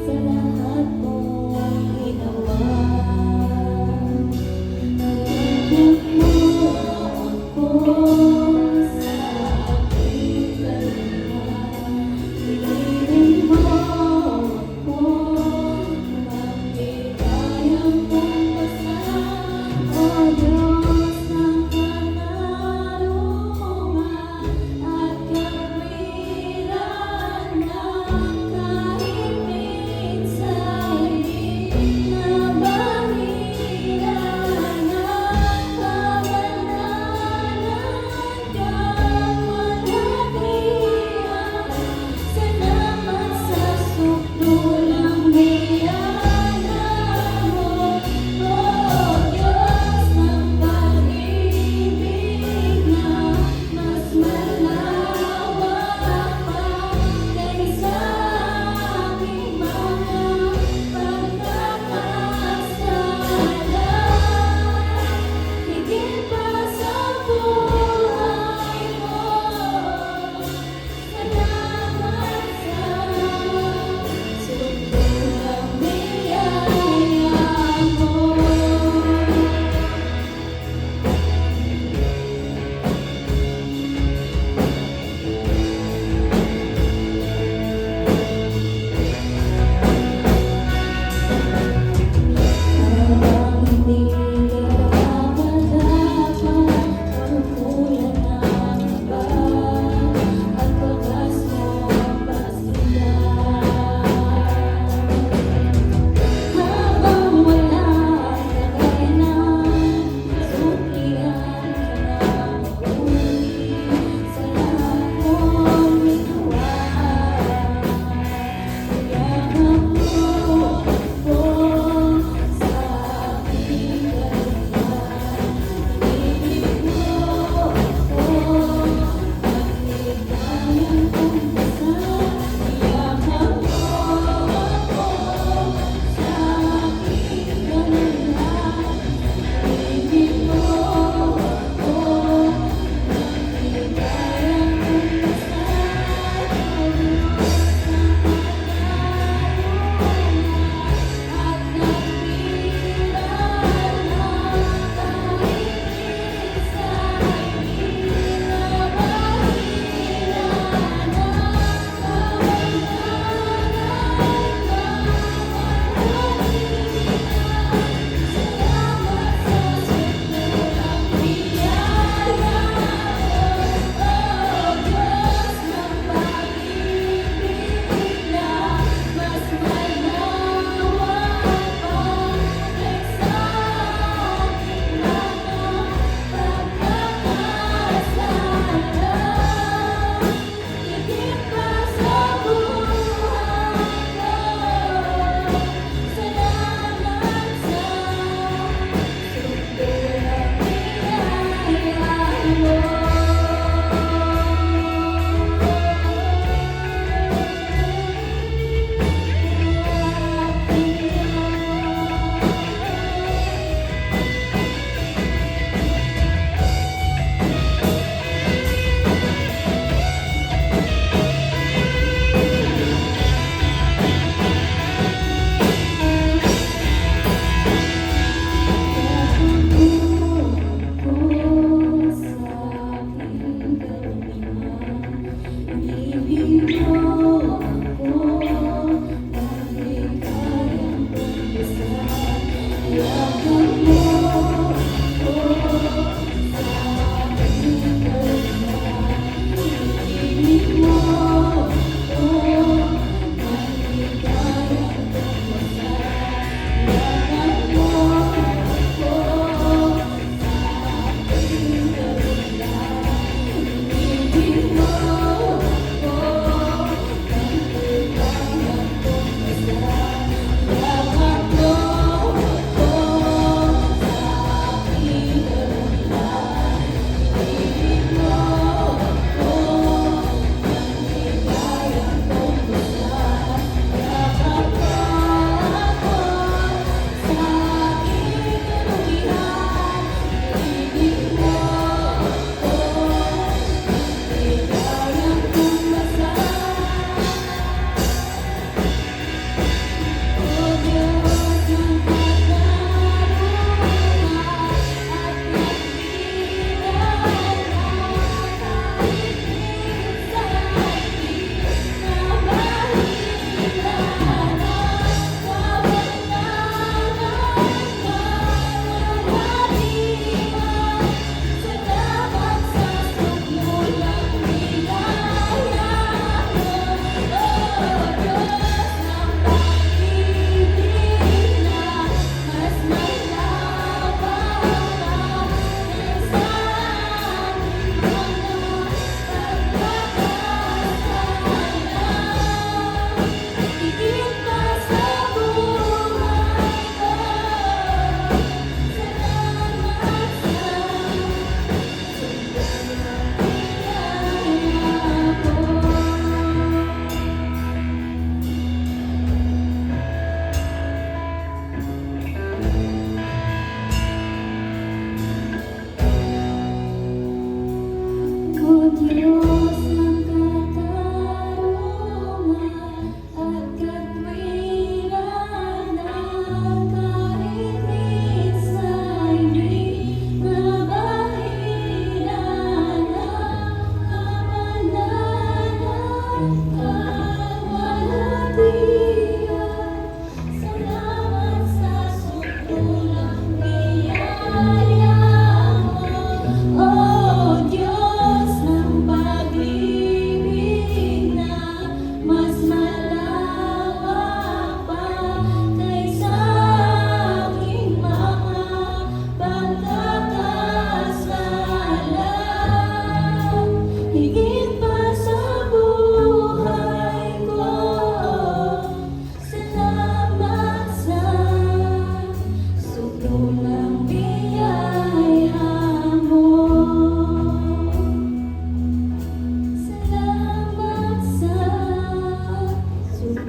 Sa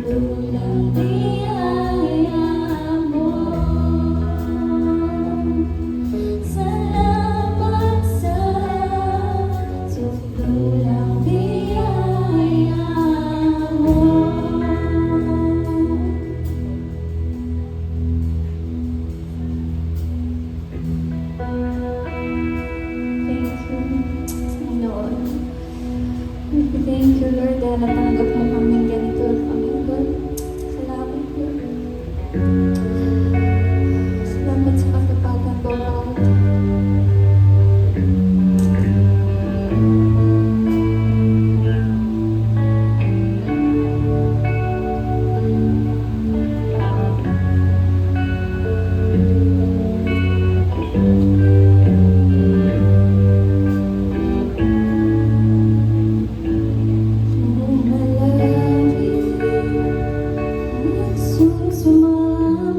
Walang biyaya mo. Salamat sa walang biyaya mo. Thank you, Panginoon. Thank you, Lord, dahil natanggap mo kami ganito, Panginoon. Salamat, Lord. Salamat sa katapagan mo, Lord. Sumasama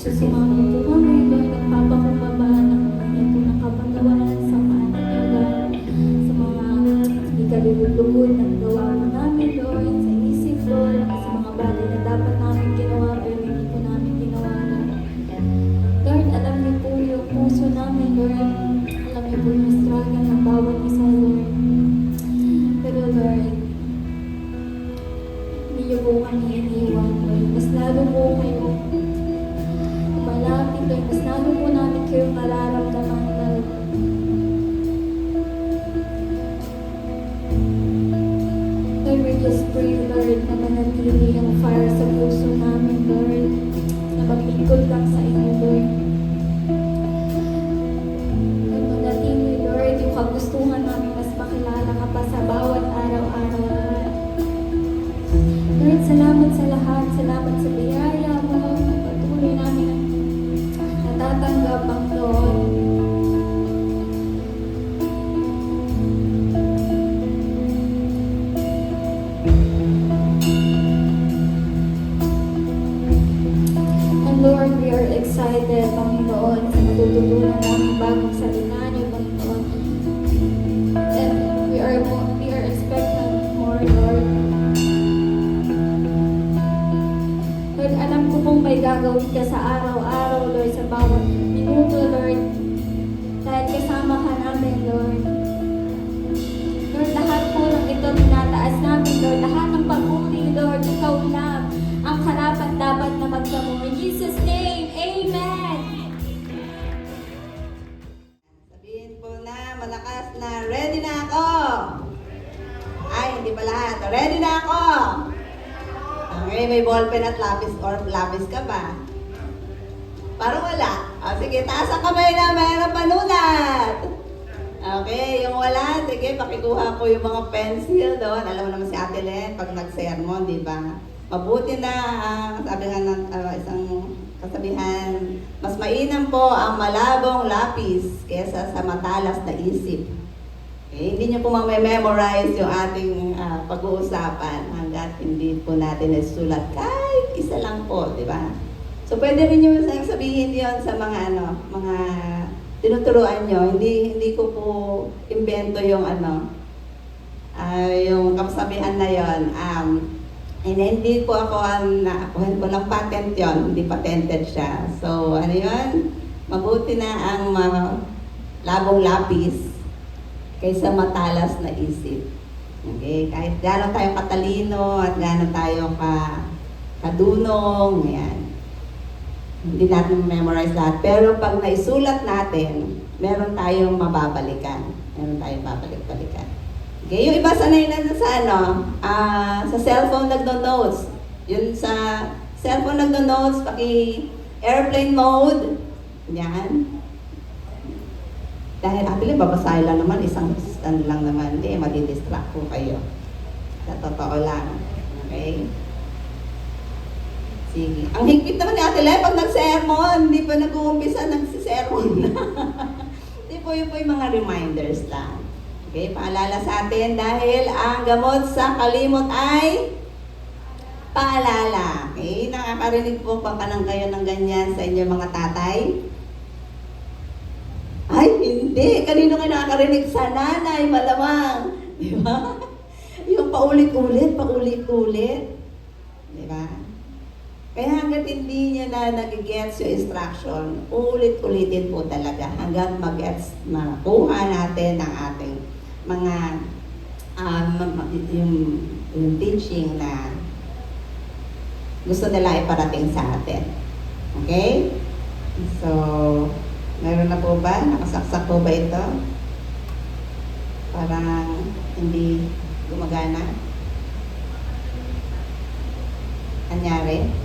Susumama po kami, Lord, nagpapakumbaba ng ganito ng kapagawalan sa kanan niyo, God. Sa mga ikalulugod ng gawa po namin, Lord, sa isip, Lord, sa mga bagay na dapat namin ginawa pero hindi po namin ginawa, Lord. Lord, alam niyo po yung puso namin, Lord. Alam niyo po yung struggle ng bawat isa, Lord. Pero, Lord, hindi niyo po kami iniwan, Lord. Mas lalo po kayo malapit, Lord. Mas lalo po namin kayo mararamdaman, Lord. Lord, we just pray, Lord, na manatili yung fire sa puso namin, Lord. Na mag-ikot lang sa inyo, Lord. Lord, manatili, Lord, yung kagustuhan namin mas makilala ka pa sa bawat araw-araw, Lord. Lord, salamat sa lahat. Salamat sa biyaya mo. Patuloy namin natatanggap ang Lord. And Lord, we are excited, Panginoon, sa matututunan namin bagong salita niyo, Panginoon. And we are expecting more, Lord. Lord, alam ko pong may gagawin ka sa araw-araw, Lord, sa bawat minuto, Lord. Dahil kasama ka namin, Lord. Lord, lahat po ng ito tinataas namin, Lord. Lahat ng pag-uli, Lord, ikaw lang ang karapat dapat na magdamo. In Jesus' name, Amen! Sabihin po na malakas na, ready na ako! Ay, hindi pa lahat. Ready na ako! Okay, may ballpen at lapis or lapis ka ba? Parang wala. Sige, taas ang kamay na mayroong panulat. Okay, yung wala, sige, pakikuha ko yung mga pencil doon. Alam mo naman si Ate Len, pag nag-sermon, di ba? Mabuti na, sabi nga ng isang kasabihan, mas mainam po ang malabong lapis kesa sa matalas na isip. Okay, hindi nyo po memorize yung ating pag-uusapan hanggat hindi po natin nasulat kahit isa lang po, di ba? So pwede rin nyo sabihin yon sa mga mga tinuturuan nyo. Hindi ko po invento yung yung kasabihan na yon. Hindi po ako nakuhan ko ng patent yon, hindi patented siya. So ano yon? Mabuti na ang labong lapis kaysa matalas na isip. Okay? Kahit gano'n tayo katalino at gano'n tayo kadunong, yan. Hindi natin memorize lahat. Pero pag naisulat natin, meron tayong mababalikan. Meron tayong babalik-balikan. Okay? Yung iba sanay na sa cellphone nagno-notes. Yun sa cellphone nagno-notes, airplane mode. Yan. Dahil actually, babasahin lang naman, isang stand lang naman, hindi, madidistract po kayo. Sa totoo lang. Okay? Sige. Ang higpit naman ni Ate Le, pag nag-sermon, hindi pa nag-uumpisa, nagsisermon na. Hindi po, yun po yung mga reminders lang. Okay, paalala sa atin dahil ang gamot sa kalimot ay paalala. Okay, nakakarinig po pa ng kayo ng ganyan sa inyong mga tatay? Ay, hindi. Kanino kayo nakakarinig? Sa nanay, malamang. Di ba? Yung paulit-ulit. Di ba? Kaya hanggat hindi niya na nag-gets yung instruction, ulit-ulitin po talaga hanggang mag-gets, makuha natin ang ating mga yung teaching na gusto nila iparating sa atin. Okay? So, meron na po ba? Nakasaksak po ba ito? Parang hindi gumagana. Anyari?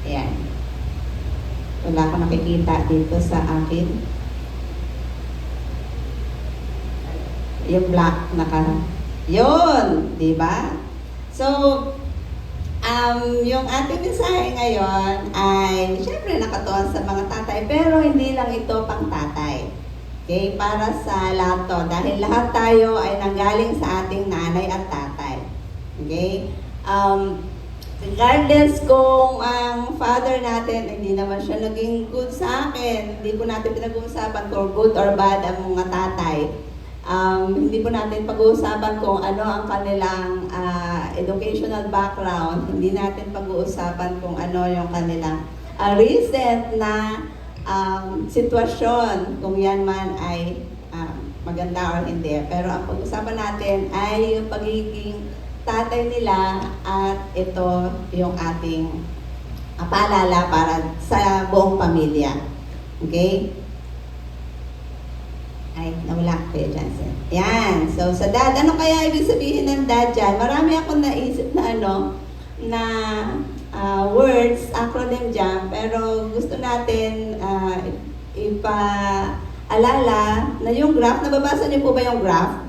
Ayan. Wala akong nakikita dito sa akin. Yung black yun, di ba? So, yung ating mensahe ngayon ay syempre nakatuon sa mga tatay, pero hindi lang ito pang tatay. Okay? Para sa lahat to. Dahil lahat tayo ay nanggaling sa ating nanay at tatay. Okay? Regardless kung ang father natin, hindi naman siya naging good sa akin, hindi po natin pinag-uusapan kung good or bad ang mga tatay. Hindi po natin pag-uusapan kung ano ang kanilang educational background, hindi natin pag-uusapan kung ano yung kanilang recent na sitwasyon, kung yan man ay maganda or hindi. Pero ang pag-usapan natin ay yung pagiging tatay nila at ito yung ating paalala para sa buong pamilya. Okay? Ay, nawala ko Kuya Johnson. Yan. So, sa dad, ano kaya ibig sabihin ng dad dyan? Marami akong naisip na words, acronym dyan, pero gusto natin ipaalala na yung graph, nababasa niyo po ba yung graph?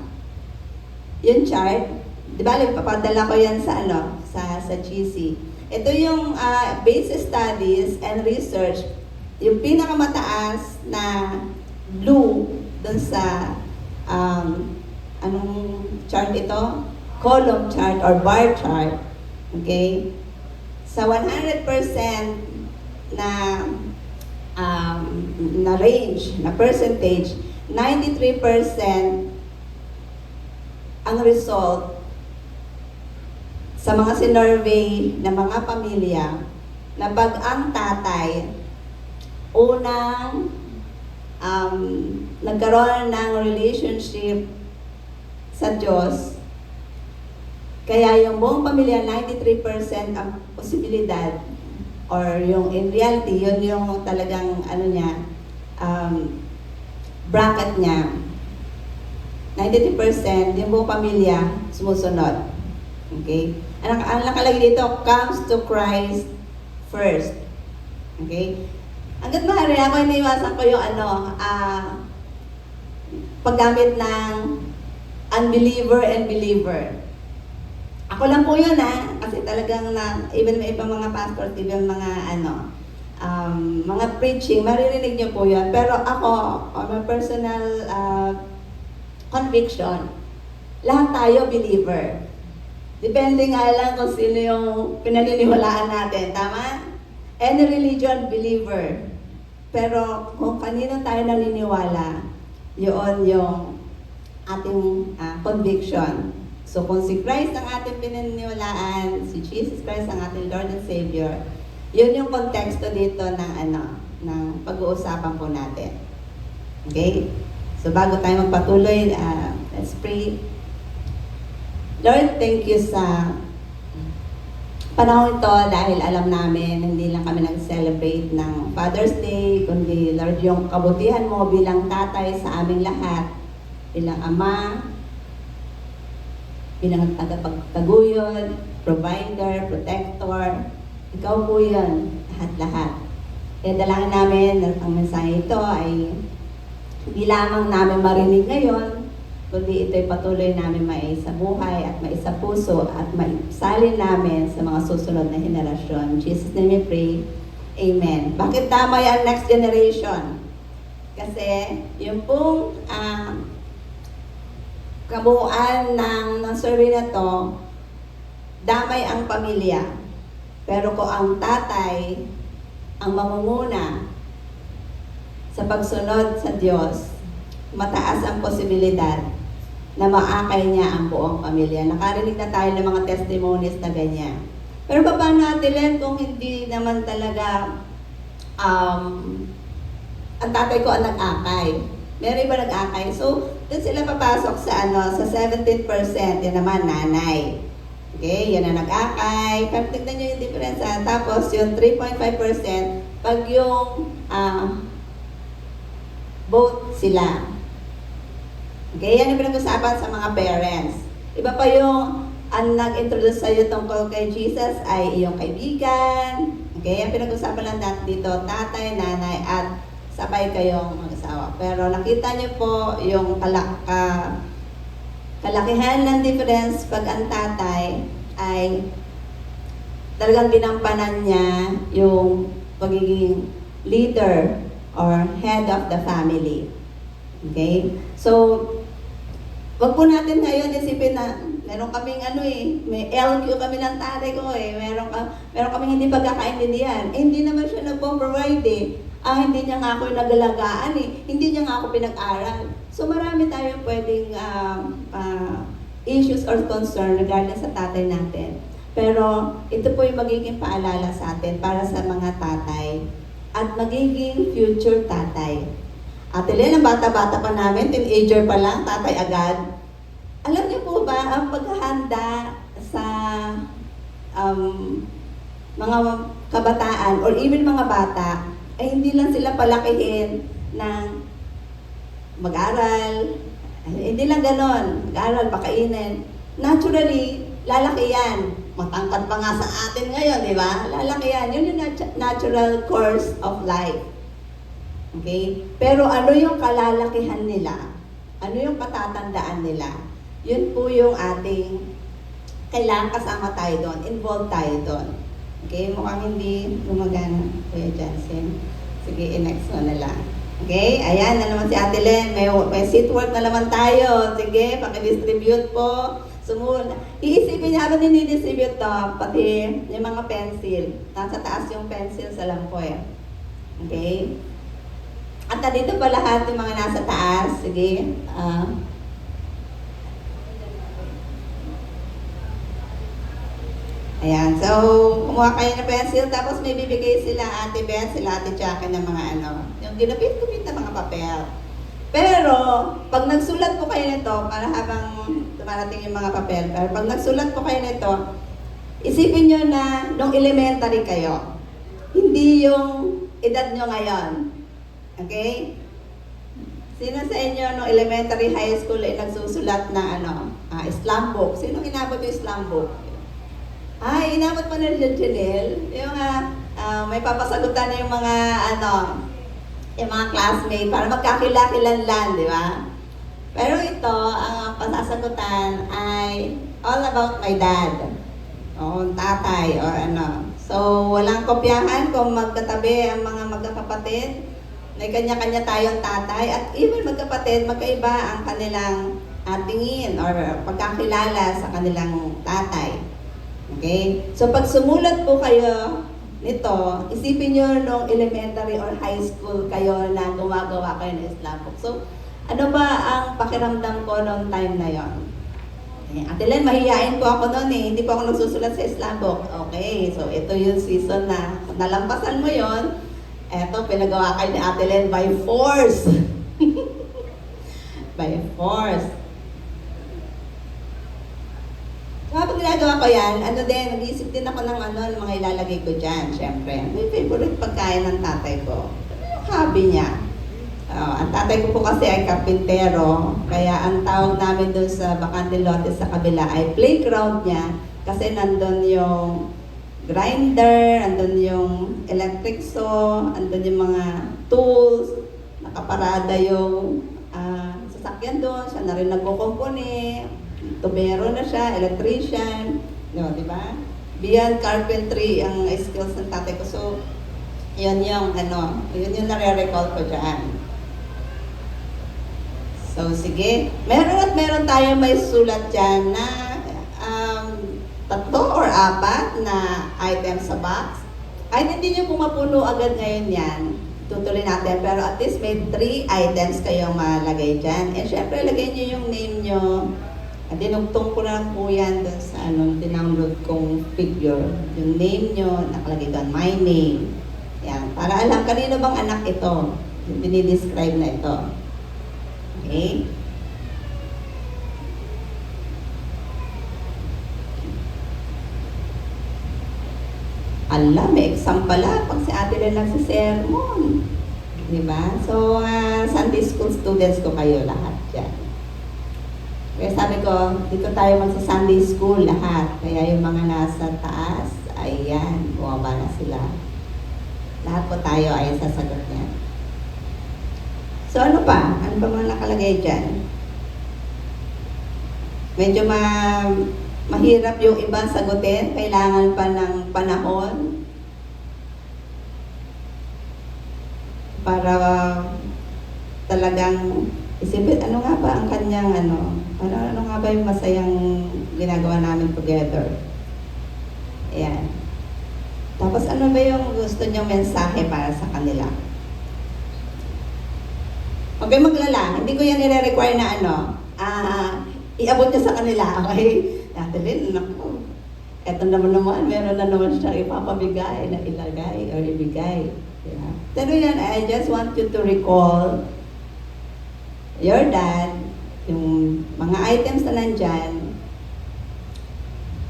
Yung chart? Di ba, papadala ko yan sa sa GC. Ito yung basic studies and research, yung pinakamataas na blue dun sa anong chart ito? Column chart or bar chart. Okay? Sa 100% na na range, na percentage, 93% ang result sa mga sinurvey na mga pamilya na pag ang tatay unang nagkaroon ng relationship sa Diyos, kaya yung buong pamilya, 93% ang posibilidad or yung in reality, yun yung talagang bracket niya. 93% yung buong pamilya sumusunod. Okay? Ang nakalagay dito, comes to Christ first. Okay? Hanggat maaari ako, iniwasan ko yung paggamit ng unbeliever and believer. Ako lang po yun kasi talagang even may ibang mga pastors, even mga mga preaching, maririnig niyo po yun. Pero ako, on my personal conviction, lahat tayo believer. Depende nga lang kung sino yung pinaniniwalaan natin. Tama? Any religion, believer. Pero kung kanino tayo naniniwala, yun yung ating conviction. So kung si Christ ang ating pinaniniwalaan, si Jesus Christ ang ating Lord and Savior, yun yung konteksto dito ng pag-uusapan po natin. Okay? So bago tayo magpatuloy, let's pray. Lord, thank you sa panahon ito dahil alam namin hindi lang kami nag-celebrate ng Father's Day, kundi Lord, yung kabutihan mo bilang tatay sa aming lahat, bilang ama, bilang tagapagtaguyod, provider, protector, ikaw po yun, lahat-lahat. Kaya dalangin namin na ang mensahe ito ay hindi lamang namin marinig ngayon, kundi ito'y patuloy namin maisabuhay at maisapuso at maisalin namin sa mga susunod na henerasyon. In Jesus' name we pray. Amen. Bakit damay ang next generation? Kasi yung pong kabuuan ng survey na to, damay ang pamilya. Pero kung ang tatay ang mamumuna sa pagsunod sa Diyos, mataas ang posibilidad na maakay niya ang buong pamilya. Nakarinig na tayo ng mga testimonies na ganyan. Pero paano natin kung hindi naman talaga ang tatay ko ang nag-akay? Meron iba nag-akay. So, doon sila papasok sa sa 17%, yan naman nanay. Okay, yan ang nag-akay. Pero tignan nyo yung difference. Tapos yung 3.5%, pag yung both sila. Okay, yan yung pinag-usapan sa mga parents. Iba pa yung ang nag-introduce sa'yo tungkol kay Jesus ay iyong kaibigan. Okay, yan pinag-usapan lang natin dito, tatay, nanay, at sabay kayong mag-asawa. Pero nakita niyo po yung kalakihan ng difference pag ang tatay ay talagang ginampanan niya yung pagiging leader or head of the family. Okay? So, wag po natin ngayon isipin na Meron kaming may LQ kami ng tatay ko eh. Meron kaming hindi pagkakaintindihan. Eh, hindi naman siya nagpo-provide eh. Hindi niya nga ako nagalagaan eh. Hindi niya nga ako pinag-aral. So marami tayong pwedeng issues or concern regarding sa tatay natin. Pero ito po yung magiging paalala sa atin para sa mga tatay at magiging future tatay. Ate Len, ang bata-bata pa namin, teenager pa lang, tatay agad. Alam niyo po ba, ang paghahanda sa mga kabataan or even mga bata, ay hindi lang sila palakihin ng mag-aral, hindi lang ganon, mag-aral, pakainin. Naturally, lalaki yan. Matangkad pa nga sa atin ngayon, di ba? Lalaki yan. Yun yung natural course of life. Okay? Pero ano yung kalalakihan nila? Ano yung patatandaan nila? Yun po yung ating kailangan kasama tayo doon, involved tayo doon. Okay? Mukhang hindi gumagana, Kuya Jansen. Sige, next one na lang. Okay? Ayan na naman si Ate Len. May seat work na naman tayo. Sige, pakidistribute po. Sumunod. Iisipin niya habang dinidistribute to, pati yung mga pencil. Nasa taas yung pencil sa lampoy. Okay? At dito pa lahat yung mga nasa taas. Sige. Ayan. So, kumuha kayo ng pencil, tapos may bibigay sila Ate Beth, sila Ate Chaka ng mga yung ginapit-gupit na mga papel. Pero, pag nagsulat po kayo nito, para habang dumarating yung mga papel, pero pag nagsulat po kayo nito, isipin nyo na nung elementary kayo, hindi yung edad nyo ngayon. Okay? Sino sa inyo nung elementary, high school ay nagsusulat na Islam book? Sino inabot yung Islam book? Inabot mo na rin Janelle. Yung may papasagutan na yung mga yung mga classmate para magkakilakilanlan, di ba? Pero ito, ang pasasagutan ay all about my dad. O tatay, or So, walang kopyahan kung magkatabi ang mga magkakapatid. May kanya-kanya tayong tatay. At even magkapatid, magkaiba ang kanilang tingin or pagkakilala sa kanilang tatay. Okay? So, pag sumulat po kayo nito, isipin nyo nung elementary or high school kayo na gumagawa kayo ng Islam book. So, ano ba ang pakiramdam ko noong time na yon? Ate Len, mahihain po ako noon eh. Hindi po ako nagsusulat sa Islam book. Okay, so ito yung season na nalampasan mo yon. Eto, pinagawa kayo ni Ate Len by force. By force. Kapag ginagawa ko yan, nag-iisip din ako ng mga ilalagay ko dyan, syempre. May favorite pagkain ng tatay ko. Ano yung hobby niya? Ang tatay ko po kasi ay karpintero, kaya ang tawag namin doon sa Bakante Lote sa kabila ay playground niya, kasi nandun yung grinder, nandun yung electric saw, nandun yung mga tools, nakaparada yung sasakyan doon, siya na rin nagkukumpuni, tubero na siya, electrician, di ba? Beyond carpentry ang skills ng tatay ko. So, yun yung nare-recall ko dyan. So, sige. Meron tayo may sulat dyan na 3 or 4 na items sa box. Kahit hindi nyo pumapuno agad ngayon yan, tutuloy natin. Pero at least may 3 items kayong malagay dyan. And syempre, lagay nyo yung name nyo. At dinugtong ko lang po yan dun sa dinownload kong figure. Yung name nyo, nakalagay doon, my name. Yan. Para alam kanino bang anak ito. Yung dinidescribe na ito. Okay? Ala, may exam pala pag si Ate Len nagsisermon. Diba? So, Sunday school students ko kayo lahat dyan. Kaya sabi ko, dito tayo magsa-Sunday school lahat. Kaya yung mga nasa taas, ayan, bumaba na sila. Lahat po tayo ay sasagot niya. So ano pa? Ano pa mga nakalagay dyan? Medyo mahirap yung iba sagutin. Kailangan pa ng panahon para talagang Isipin, ano nga ba ang kanyang ano nga ba yung masayang ginagawa namin together? Ayan. Tapos ano ba yung gusto niyong mensahe para sa kanila? Huwag kayong maglala. Hindi ko yan nire-require na iabot niya sa kanila. Okay? Natalie, naku. Eto naman, meron na naman siya ipapabigay na ilagay or ibigay. Yeah. Pero yan, I just want you to recall your dad, yung mga items na nandyan,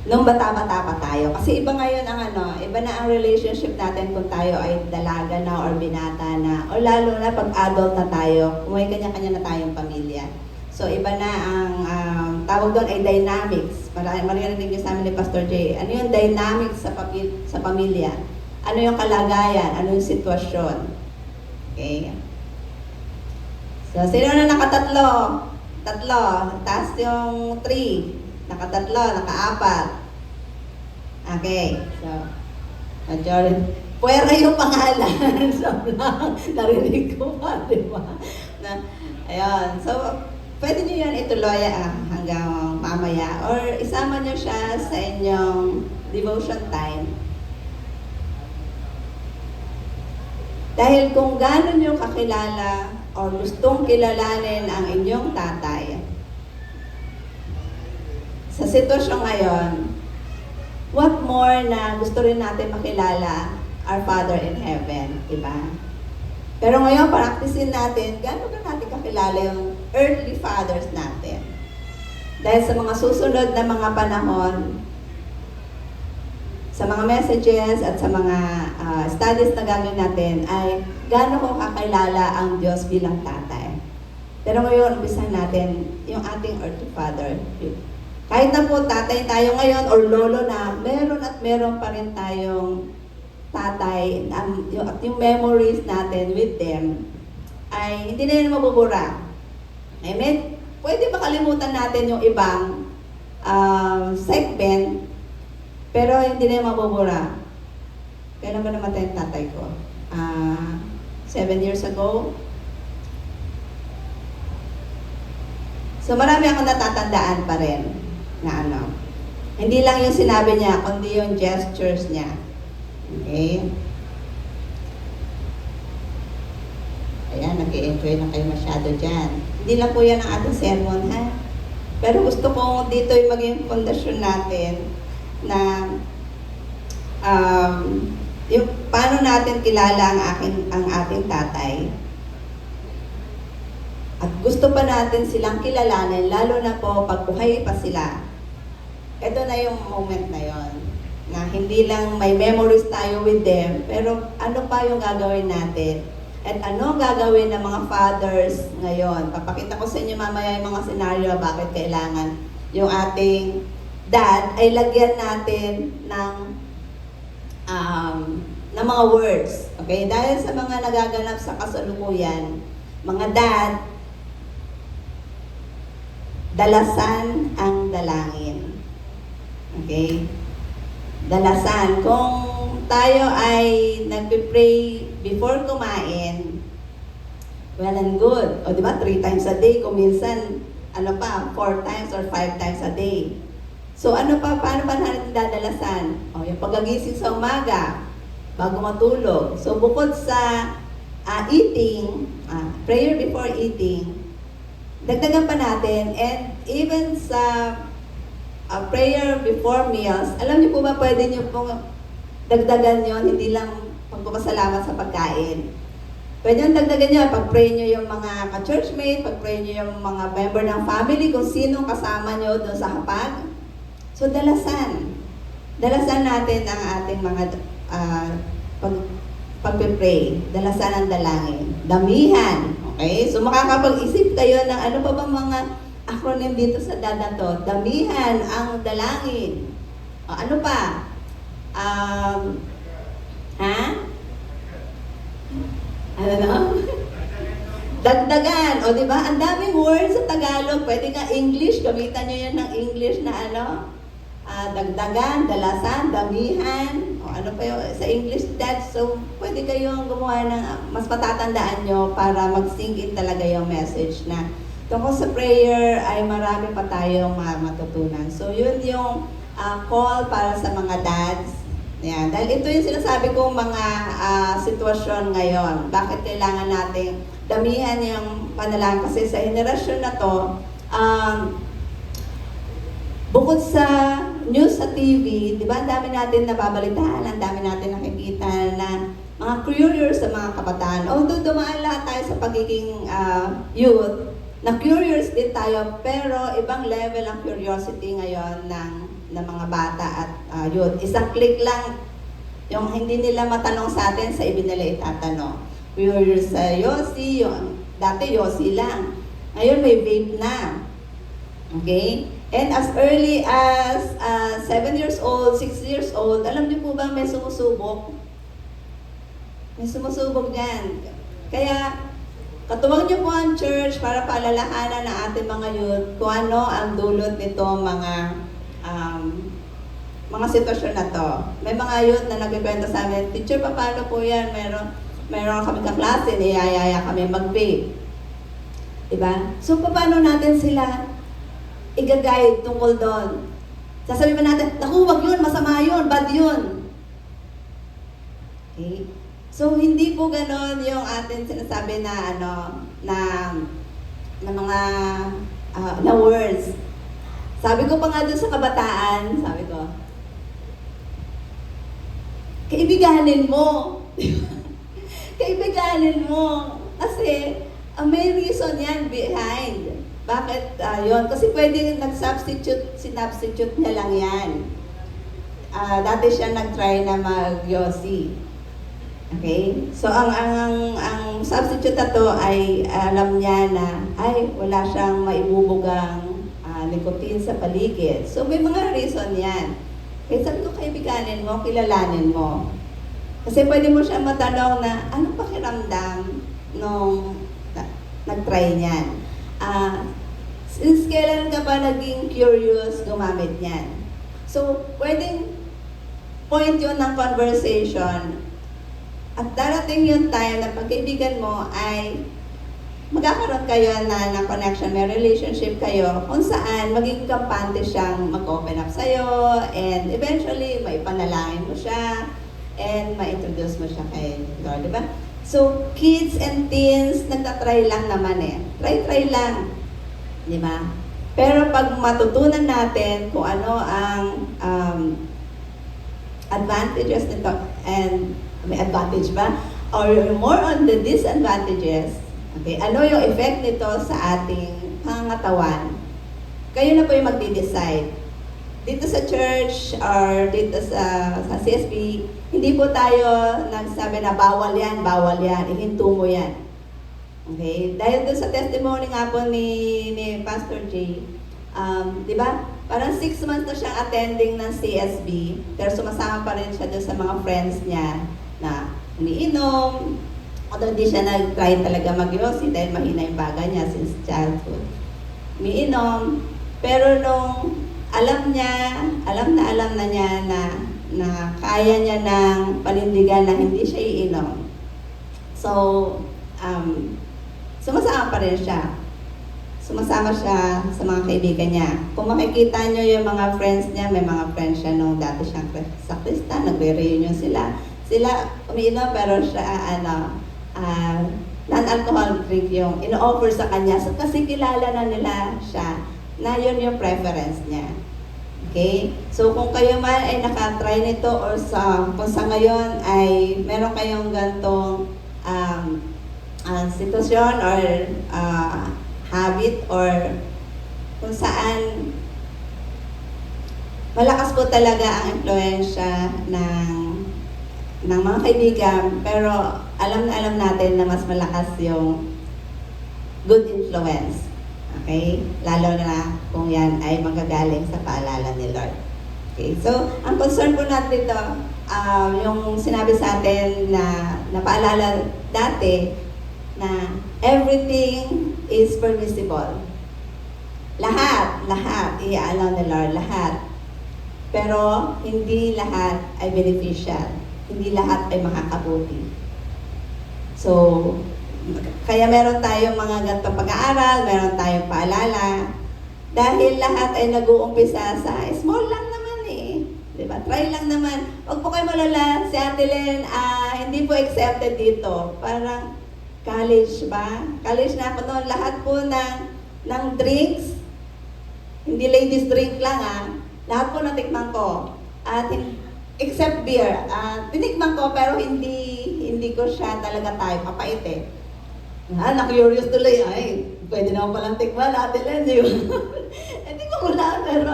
nung bata-bata pa tayo. Kasi iba ngayon ang iba na ang relationship natin kung tayo ay dalaga na or binata na, o lalo na pag adult na tayo, kung may kanya-kanya na tayong pamilya. So iba na ang tawag doon ay dynamics. Marinig niyo sa amin ni Pastor Jay. Ano yung dynamics sa pamilya? Ano yung kalagayan? Ano yung sitwasyon? Okay? So, sino na nakatatlo? Tatlo. Taas yung 3. Nakatatlo, nakaapat. Okay. So, majority. Puwera yung pangalan. So, narinig ko pa, di ba? Ayun. So, pwede nyo yan ituloy hanggang mamaya. Or isama nyo siya sa inyong devotion time. Dahil kung gano'n nyo kakilala o gustong kilalanin ang inyong tatay, sa sitwasyon ngayon, what more na gusto rin natin makilala our Father in Heaven, diba? Pero ngayon, practicein natin, gano'n ba natin kakilala yung earthly fathers natin? Dahil sa mga susunod na mga panahon, sa mga messages at sa mga studies na gagawin natin ay gaano ko kakilala ang Diyos bilang tatay. Pero ngayon, umpisahan natin yung ating earthly father. Kahit na po tatay tayo ngayon or lolo na, meron at meron pa rin tayong tatay at yung memories natin with them ay hindi na yun mabubura. I mean, pwede makalimutan natin yung ibang segment, pero hindi na yung mabubura. Kailan ba namatay ang tatay ko? 7 years ago. So marami akong natatandaan pa rin na hindi lang yung sinabi niya, kundi yung gestures niya. Okay? Ayan, nag-i-enjoy na kayo masyado dyan. Hindi lang po yan ang ating sermon, ha? Pero gusto ko dito yung maging fondasyon natin na yung paano natin kilala ang ating tatay. At gusto pa natin silang kilalanin, lalo na po pag buhay pa sila. Ito na yung moment na yon, na hindi lang may memories tayo with them, pero ano pa yung gagawin natin? At ano gagawin ng mga fathers ngayon? Papakita ko sa inyo mamaya yung mga scenario bakit kailangan yung ating dad ay lagyan natin ng mga words. Okay? Dahil sa mga nagaganap sa kasalukuyan, mga dad, dalasan ang dalangin. Okay? Dalasan. Kung tayo ay nagpe-pray before kumain, well and good. O diba, 3 times a day. Kung minsan, 4 times or 5 times a day. So paano pa natin dadalasan? O, yung pagagising sa umaga, bago matulog. So bukod sa eating, prayer before eating, dagdagan pa natin, and even sa prayer before meals, alam niyo po ba pwede niyo pong dagdagan yon, hindi lang pagpapasalamat sa pagkain. Pwede nyo dagdagan nyo, pag-pray nyo yung mga ka-churchmate, pag-pray nyo yung mga member ng family, kung sino kasama nyo doon sa hapag. So, dalasan. Dalasan natin ang ating mga pag-pray. Dalasan ang dalangin. Damihan. Okay? So, makakapag-isip kayo ng ano pa bang mga acronym dito sa dada to. Damihan ang dalangin. O, ano pa? Dagdagan. O, di ba? Ang daming words sa Tagalog. Pwede nga English. Gamitan nyo yan ng English na dagdagan, dalasan, damihan, o ano pa yung sa English dad. So, pwede kayong gumawa ng mas matatandaan nyo para mag-sink in talaga yung message na tungkol sa prayer ay marami pa tayong matutunan. So, yun yung call para sa mga dads. Yan. Dahil ito yung sinasabi kong mga sitwasyon ngayon. Bakit kailangan nating damihan yung panalangin? Kasi sa henerasyon na to, bukod sa news sa TV, di ba, ang dami natin nababalitaan, ang dami natin nakikita na mga curious sa mga kabataan. Although dumaan lahat tayo sa pagiging youth, na curious din tayo, pero ibang level ang curiosity ngayon ng mga bata at youth. Isang click lang, yung hindi nila matanong sa atin, sa iba nila itatanong. Curious sa Yossi, yung dati Yossi lang. Ngayon may vape na. Okay? And as early as 7 years old, 6 years old, alam niyo po ba may sumusubok? May sumusubok dyan. Kaya, katuwag niyo po ang church para paalalahanan ng ating mga youth kung ano ang dulot nito mga sitwasyon na to. May mga youth na nagkikwento sa amin, teacher, paano po yan? Meron kami kaklase, niyayaya kami mag-vape. Diba? So, paano natin sila i-guide tungkol doon? Sasabihin ba natin, naku, wag yun, masama yun, bad yun. Okay? So, hindi po ganon yung atin sinasabi na, na mga, na words. Sabi ko pa nga doon sa kabataan, sabi ko, kaibiganin mo. Kaibiganin mo. Kasi, may reason yan behind. Bakit yun? Kasi pwede sinubstitute niya lang yan. Dati siya nag-try na mag-Yossi. Okay? So, ang substitute na to ay alam niya na, ay, wala siyang maibubugang nicotine sa paligid. So, may mga reason yan. Kaya sabi ko, kaibiganin mo, kilalanin mo. Kasi pwede mo siya matanong na, ano pakiramdam nung nag-try niyan? Since kailan ka ba naging curious gumamit niyan? So, pwedeng point yun ng conversation. At darating yung time na pagkaibigan mo ay magkakaroon kayo na connection, may relationship kayo kung saan magiging kampante siyang mag-open up sa'yo and eventually may panalangin mo siya and ma-introduce mo siya kay Lord, di ba? So, kids and teens, nagtatry lang naman eh. Try lang. Di ba? Pero pag matutunan natin kung ano ang advantages nito, and may advantage ba? Or more on the disadvantages, okay, ano yung effect nito sa ating pangangatawan, kayo na po yung magde-decide. Dito sa church or dito sa CSB, hindi po tayo nagsabi na bawal yan, ihinto mo yan. Okay? Dahil doon sa testimony nga po ni Pastor J, di ba? Parang 6 months na siyang attending ng CSB, pero sumasama pa rin siya doon sa mga friends niya na umiinom, although hindi siya nag-try talaga mag-Yossi dahil mahina yung baga niya since childhood. Umiinom, pero nung alam na niya na kaya niya ng panindigan na hindi siya iinom. So, sumasama pa rin siya. Sumasama siya sa mga kaibigan niya. Kung makikita niyo yung mga friends niya, may mga friends siya nung dati siyang sakrista, nagre-reunion sila. Sila umiinom pero siya, non-alcoholic drink yung ino-offer sa kanya. So, kasi kilala na nila siya na yun yung preference niya. Okay? So, kung kayo man ay nakatry nito or kung sa ngayon ay meron kayong gantong sitwasyon or habit or kung saan malakas po talaga ang impluensya ng mga kaibigan, pero alam natin na mas malakas yung good influence. Okay? Lalo na kung yan ay magagaling sa paalala ni Lord. Okay? So, ang concern po natin dito, yung sinabi sa atin na paalala dati, na everything is permissible. Lahat, i-allow ni Lord, lahat. Pero hindi lahat ay beneficial. Hindi lahat ay makakabuti. So, kaya meron tayong mga ganitong pag-aaral, meron tayong paalala, dahil lahat ay nag-uumpisa sa small lang naman eh. Diba? Try lang naman. Huwag po kayo malala, si Ate Len, hindi po accepted dito. Parang college ba? College na ako noon. Lahat po ng drinks, hindi ladies drink lang lahat po natikman ko. At except beer. Tinikman ko pero hindi ko siya talaga type. Papait eh. Na-curious tuloy. Ay, pwede naman palang tikman natin lang. Hindi ko muna, pero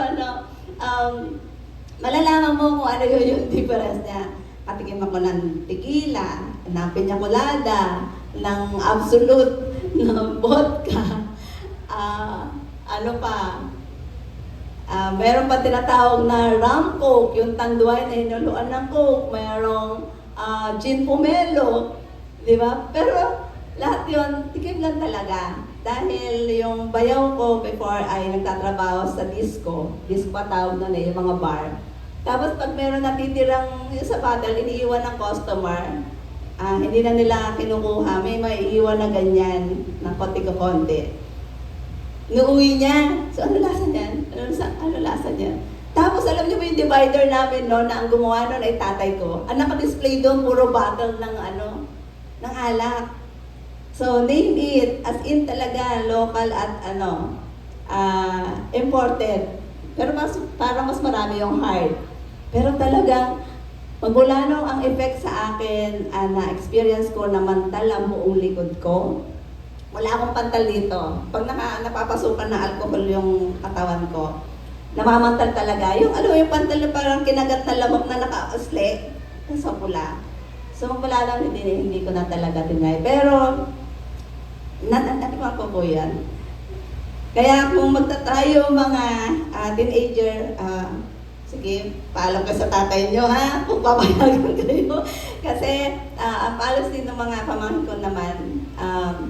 malalaman mo kung ano yung difference niya. Katikim ako ng tequila, ng piña colada, ng absolute, ng vodka. Ano pa? Meron pa tinatawag na rum coke, yung tanduay na hinuluan ng coke. Merong gin pomelo. Di ba? Pero lahat yun, tikim lang talaga. Dahil yung bayaw ko before ay nagtatrabaho sa disco. Disco pa tawag nun yung mga bar. Tapos pag meron natitirang yung sa bottle, iniiwan ng customer. Hindi na nila kinukuha. May maiiwan na ganyan, ng konti-konti. Nuuwi niya. So, ano lasa niyan? Ano lasa niyan? Tapos, alam niyo ba yung divider namin, no, na ang gumawa nun ay tatay ko. Ang naka-display doon, puro bottle ng ng alak. So, name it. As in talaga, local at imported. Pero parang mas marami yung hard. Pero talagang, magmula nung ang effect sa akin, na-experience ko na mantal ang buong likod ko. Wala akong pantal dito. Pag napapasukan na alcohol yung katawan ko, namamantal talaga. Yung yung pantal na parang kinagat na lamok na naka-usli, sa pula. So magmula lang, hindi ko na talaga tinay. Pero, natikman ko po yan. Kaya kung magtatayo mga teenager, sige, paalam ka sa tatay nyo kung papayagan kayo. Kasi ang paalas din ng mga pamangkin ko naman,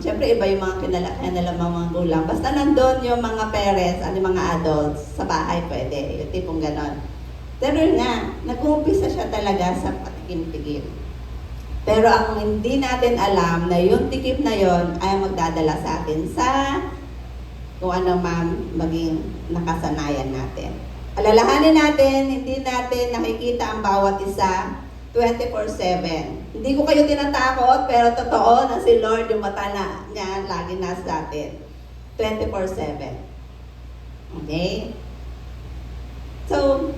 syempre iba yung mga kinalakihan nila mga gulang. Basta nandun yung mga parents, yung mga adults, sa bahay pwede, yung tipong ganon. Pero nga, nag-uumpisa siya talaga sa patikim-tikim. Pero ang hindi natin alam na yung tikim na yon ay magdadala sa atin sa kung ano man maging nakasanayan natin. Alalahanin natin, hindi natin nakikita ang bawat isa 24/7. Hindi ko kayo tinatakot, pero totoo na si Lord, yung mata niya, lagi nasa atin. 24/7. Okay? So,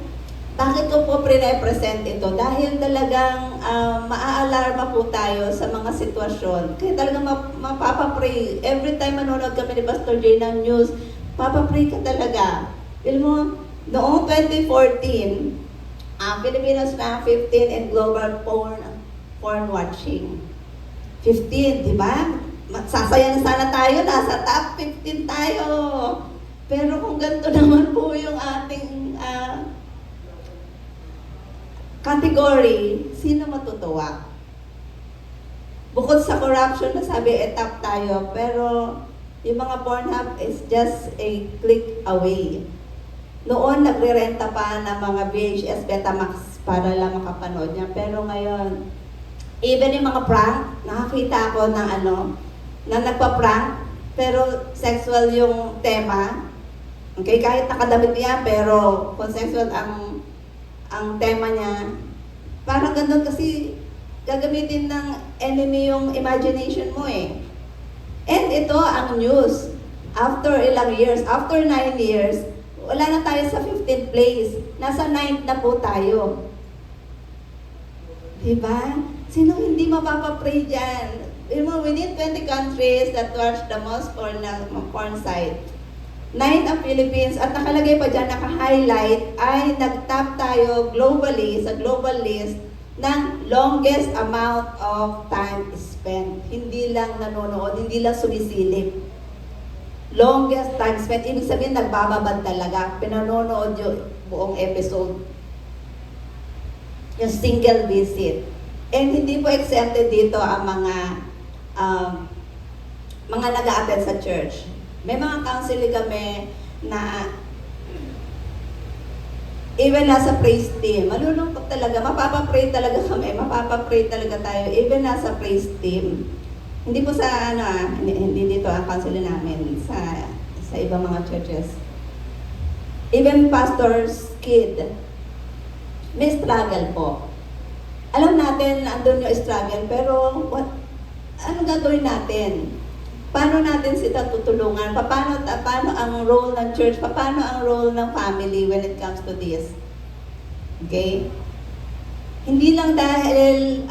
bakit ko po pre-represent ito? Dahil talagang maa-alarma po tayo sa mga sitwasyon. Kaya talagang mapapapray. Every time manonood kami ni Pastor Jay ng news, papapray ka talaga. Alam mo, noong 2014, Pilipinas na 15 in global porn watching. 15, di ba? Sasaya na sana tayo, nasa top 15 tayo. Pero kung ganito naman po yung ating category, sino matutuwa? Bukod sa corruption na sabi, top tayo, pero yung mga Pornhub is just a click away. Noon, nagre-renta pa ng mga VHS Betamax para lang makapanood niya. Pero ngayon, even yung mga prank, nakakita ako ng na nagpa-prank, pero sexual yung tema. Okay, kahit nakadamit niya, pero kung sexual ang tema niya, parang ganun kasi gagamitin ng enemy yung imagination mo eh. And ito ang news. After ilang years, after 9 years, wala na tayo sa 15th place. Nasa 9th na po tayo. Diba? Sino hindi mapapapray dyan? Within 20 countries that watch the most porn site. 9 ang Philippines at nakalagay pa dyan, naka-highlight, ay nag-top tayo globally, sa global list, ng longest amount of time spent. Hindi lang nanonood, hindi lang sumisilip. Longest time spent, ibig sabihin nagbababad talaga, pinanonood yung buong episode. Yung single visit. And hindi po exempted dito ang mga nag-a-attend sa church. May mga counseling kami na Even nasa praise team, malulungkot talaga, mapapapray talaga kami, mapapapray talaga tayo, even nasa praise team. Hindi po sa hindi dito ang council namin, sa ibang mga churches. Even pastor's kid, may struggle po. Alam natin na andun yung struggle, pero anong gagawin natin? Paano natin sila tutulungan? Paano ang role ng church? Paano ang role ng family when it comes to this? Okay? Hindi lang dahil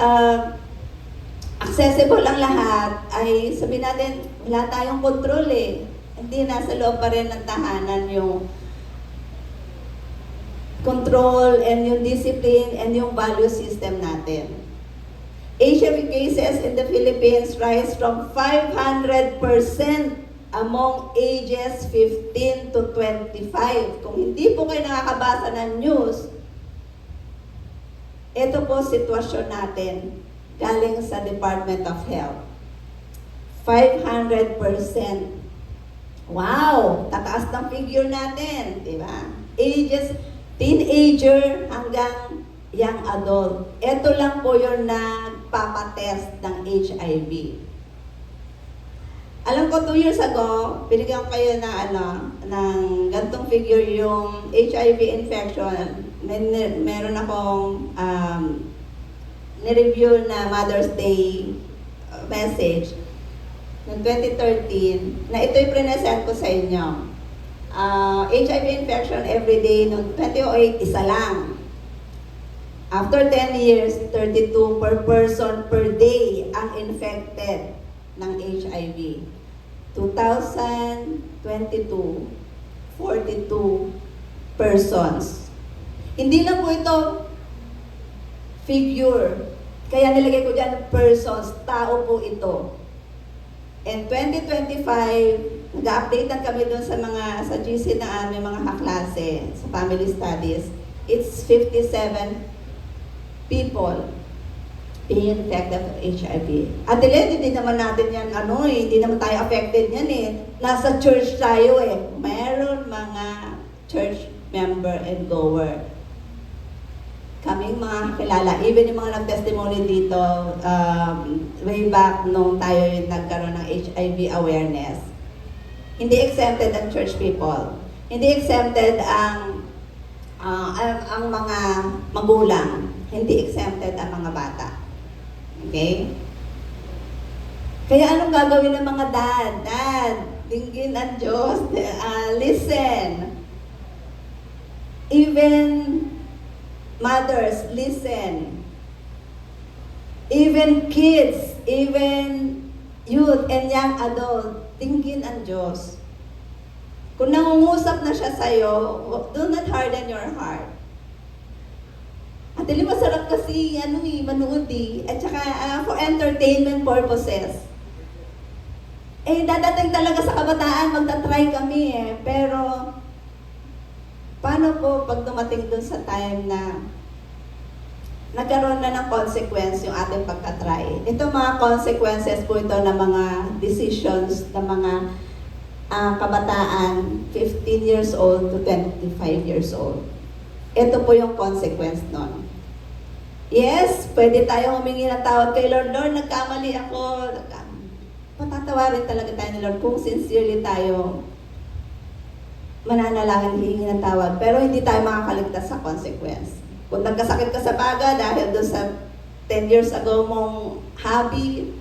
accessible ang lahat, ay sabihin natin, wala tayong control eh. Hindi, nasa loob pa rin ng tahanan yung control and yung discipline and yung value system natin. HIV cases in the Philippines rise from 500% among ages 15 to 25. Kung hindi po kayo nakakabasa ng news, ito po sitwasyon natin galing sa Department of Health. 500%. Wow! Tataas ng figure natin, di ba? Ages, teenager hanggang young adult. Ito lang po yung nagpapatest ng HIV. Alam ko 2 years ago, binigyan ko kayo na ng gantong figure yung HIV infection. Meron akong nireview na Mother's Day message noong 2013 na ito'y present ko sa inyo. HIV infection every day noong 2008, isa lang. After 10 years, 32 per person per day ang infected ng HIV. 2022, 42 persons. Hindi lang po ito figure. Kaya nilagay ko dyan persons, tao po ito. In 2025, nag-update kami doon sa GC na aming mga kaklase, sa family studies. It's 57 people being infected with HIV. At hindi naman natin yan, hindi naman tayo affected yan eh. Nasa church tayo eh. Meron mga church member and goer. Kaming mga kilala, even yung mga nag-testimony dito, way back nung tayo yung nagkaroon ng HIV awareness. Hindi exempted ang church people. Hindi exempted ang mga magulang. Hindi exempted ang mga bata. Okay? Kaya anong gagawin ng mga dad? Dad, dinggin ang Diyos. Listen. Even mothers, listen. Even kids, even youth and young adult, dinggin ang Diyos. Kung nangungusap na siya sa'yo, do not harden your heart. At masarap kasi manood eh. At saka for entertainment purposes. Dadating talaga sa kabataan, magta-try kami eh. Pero, paano po pag dumating dun sa time na nagkaroon na ng consequence yung ating pagta-try? Ito mga consequences po ito ng mga decisions ng mga kabataan, 15 years old to 25 years old. Ito po yung consequence nun. Yes, pwede tayo humingi ng tawad kay Lord. Lord, nagkamali ako. Patatawarin talaga tayo ni Lord kung sincerely tayo mananalangin, hihingi ng tawad. Pero hindi tayo makakaligtas sa consequence. Kung nagkasakit ka sa baga dahil doon sa 10 years ago mong habit,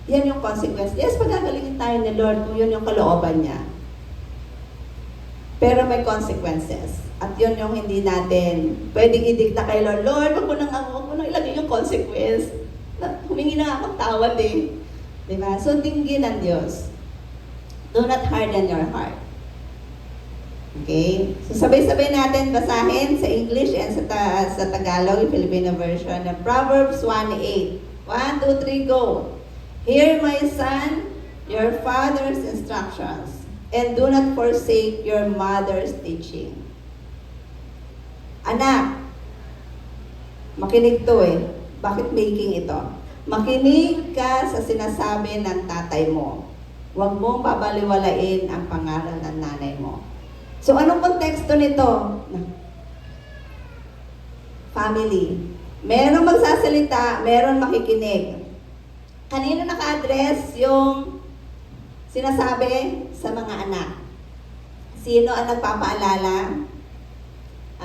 yan yung consequence. Yes, pagagalingin tayo ni Lord kung yun yung kalooban niya. Pero may consequences. At yun yung hindi natin pwedeng idikta kay Lord. Lord, wag mo nang ilagay yung consequence. Humingi na akong tawad eh. Diba? So, dinggin ang Diyos. Do not harden your heart. Okay? So, sabay-sabay natin basahin sa English and sa Tagalog, yung Filipino version ng Proverbs 1:8. 1, 2, 3, go! Hear, my son, your father's instructions, and do not forsake your mother's teaching. Anak, makinig to eh. Bakit making ito? Makinig ka sa sinasabi ng tatay mo. Huwag mong babaliwalain ang pangaral ng nanay mo. So, anong konteksto nito? Family. Meron magsasalita, meron makikinig. Kanino naka-address yung sinasabi sa mga anak? Sino ang nagpapaalala?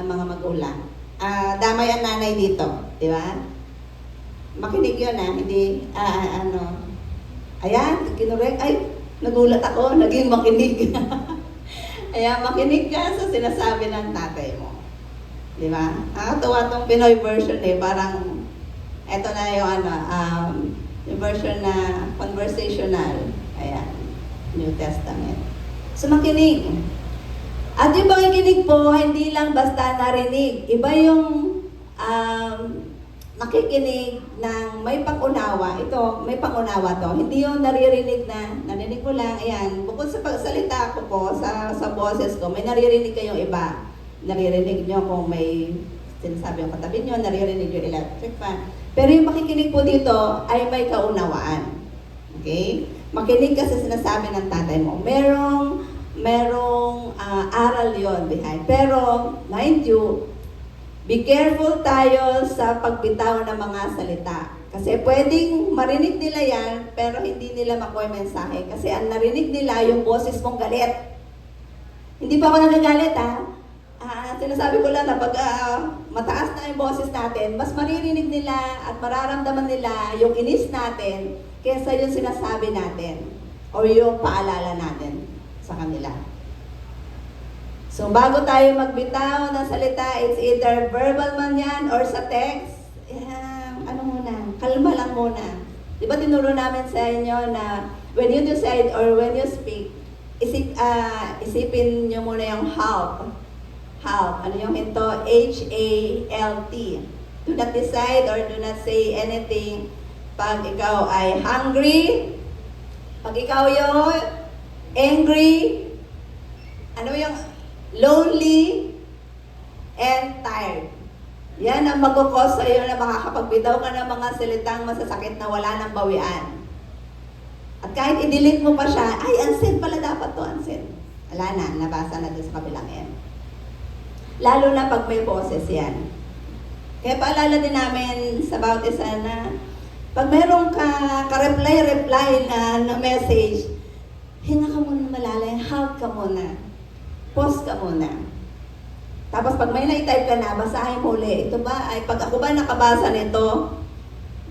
Ang mga magulang. Damay ang nanay dito, di ba? Makinig yun hindi, ayan, kinurek, ay, nagulat ako, naging makinig. Ayan, makinig ka sa sinasabi ng tatay mo. Di ba? Nakakatawa tong Pinoy version parang, eto na yung yung version na conversational. Ayan, New Testament. So, makinig. At yung pakikinig po, hindi lang basta narinig. Iba yung nakikinig ng may pangunawa. Ito, may pangunawa to. Hindi yung naririnig na, narinig mo lang, ayan. Bukod sa pagsalita ko po, sa boses ko, may naririnig kayong iba. Naririnig nyo kung may sinasabi yung katabi nyo, naririnig yung electric fan. Pero yung makikinig po dito ay may kaunawaan. Okay? Makinig ka sa sinasabi ng tatay mo. Merong aral yon behind. Pero, mind you, be careful tayo sa pagbitaw ng mga salita. Kasi pwedeng marinig nila yan, pero hindi nila makuha yung mensahe. Kasi ang narinig nila yung boses mong galit. Hindi pa ako nagagalit sinasabi ko lang na pag mataas na yung boses natin, mas maririnig nila at mararamdaman nila yung inis natin kaysa yung sinasabi natin o yung paalala natin sa kanila. So, bago tayo magbitaw ng salita, it's either verbal man yan or sa text, kalma lang muna. Di ba tinuro namin sa inyo na when you decide or when you speak, isipin nyo muna yung help. Help. Ano yung ito? H-A-L-T. Do not decide or do not say anything pag ikaw ay hungry, pag ikaw yung angry, ano yung lonely, and tired. Yan ang magkukos sa iyo na makakapagbitaw ka ng mga salitang masasakit na wala nang bawian. At kahit i-delete mo pa siya, ay, unsend pala dapat to, unsend. Wala na, nabasa na doon sa kabilang end. Lalo na pag may boses yan. Kaya paalala din namin sa bautisan na pag merong ka-reply na message, hinga ka muna malalim, hug ka muna, pause ka muna. Tapos pag may na-type ka na, basahin mo ulit. Ito ba, ay pag ako ba nakabasa nito,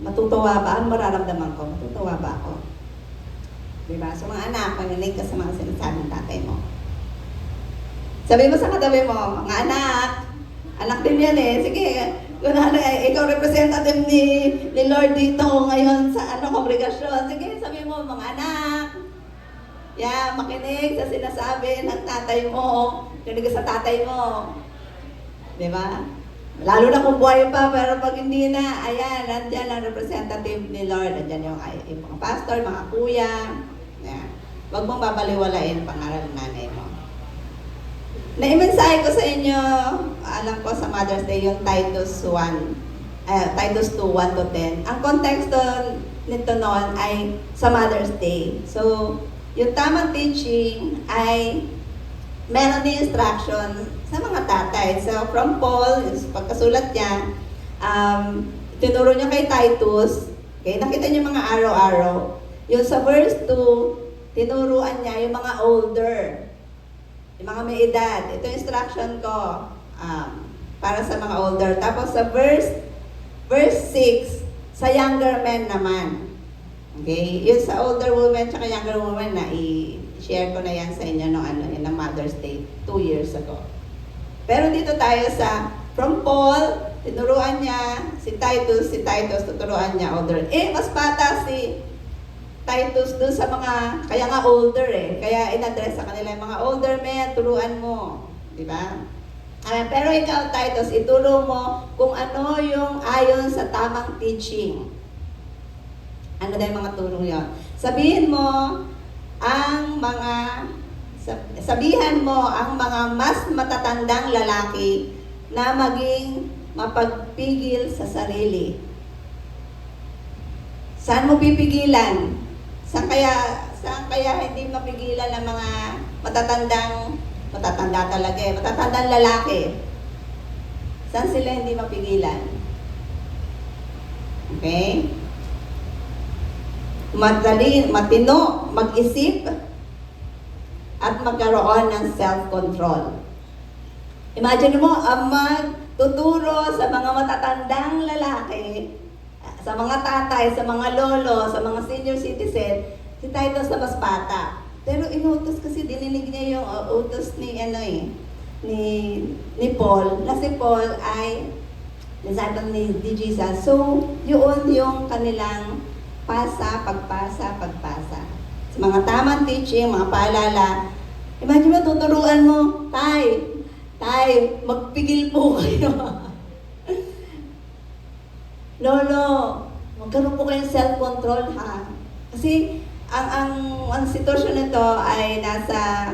matutuwa ba? Ano mararamdaman ko? Matutuwa ba ako? Diba? So mga anak, paninig ka sa mga sinasabi ng tatay mo. Sabi mo sa katabi mo, mga anak din yan sige, kung ikaw representative ni Lord dito ngayon sa kongregasyon, sige, sabi mo, mga anak, makinig sa sinasabi ng tatay mo, kinig sa tatay mo. Diba? Lalo na kung buhay pa, pero pag hindi na, ayan, nandyan ang representative ni Lord, nandyan yung mga pastor, mga kuya, Huwag mong babaliwalain ang pangaral ng nanay mo. Naimensahe ko sa inyo, alam ko sa Mother's Day, yung Titus 2, 1-10. Ang konteksto nito noon ay sa Mother's Day. So, yung tamang teaching ay meron din instruction sa mga tatay. So, from Paul, pagkasulat niya, tinuro niya kay Titus, okay, nakita niyo mga araw-araw. Yung sa verse 2, tinuruan niya yung mga older, yung mga may edad. Ito yung instruction ko para sa mga older. Tapos sa verse 6, sa younger men naman. Okay? Yung sa older women at younger women na i-share ko na yan sa inyo ng Mother's Day 2 years ago. Pero dito tayo sa from Paul, tinuruan niya si Titus, tuturuan niya older. Mas bata si Titus dun sa mga, kaya nga older kaya in-address sa kanila yung mga older men, turuan mo. Di ba? Pero ikaw, Titus, ituro mo kung ano yung ayon sa tamang teaching. Ano dahil mga turong yon? Sabihan mo ang mga mas matatandang lalaki na maging mapagpigil sa sarili. Saan mo pipigilan? Saan kaya hindi mapigilan ng mga matatandang Matatanda talaga eh. Matatandang lalaki. Saan sila hindi mapigilan? Okay? Madali, matino, mag-isip, at magkaroon ng self-control. Imagine mo, ang magtuturo sa mga matatandang lalaki, sa mga tatay, sa mga lolo, sa mga senior citizen, si Titus na mas bata. Pero inutos kasi, dininig niya yung utos ni, ni Paul, na si Paul ay disciple ni Jesus. So, yun yung kanilang pagpasa. Sa mga tamang teaching, mga paalala, imagine mo, tuturuan mo, Tay, magpigil po kayo. Lolo, magkaroon po kayong self-control ha. Kasi ang sitwasyon nito ay nasa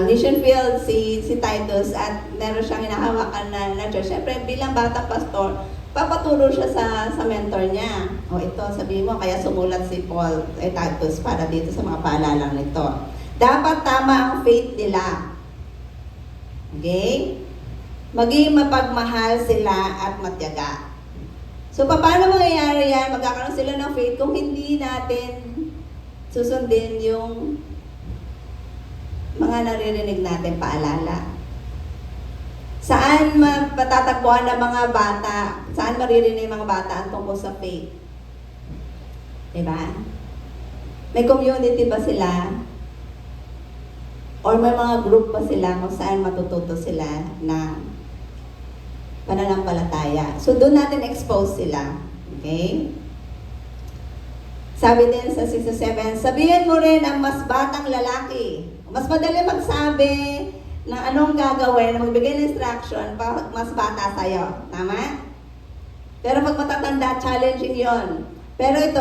mission field si Titus at meron siyang hinahawakan na church. Siyempre, bilang batang pastor, papaturo siya sa mentor niya. O ito, sabihin mo, kaya sumulat si Paul, Titus para dito sa mga paalalang nito. Dapat tama ang faith nila. Okay? Maging mapagmahal sila at matyaga. So, paano mangyayari yan? Magkakaroon sila ng faith kung hindi natin susundin yung mga naririnig natin paalala. Saan matatagpuan ng mga bata? Saan maririnig ng mga bata ang tungkol sa faith? Diba? May community ba sila? Or may mga group pa sila kung saan matututo sila ng pananampalataya. So, doon natin expose sila. Okay? Sabi din sa 6-7, sabihin mo rin ang mas batang lalaki. Mas madali magsabi ng anong gagawin, magbigay ng instruction pag mas bata sa'yo. Tama? Pero pag matatanda, challenging yon. Pero ito,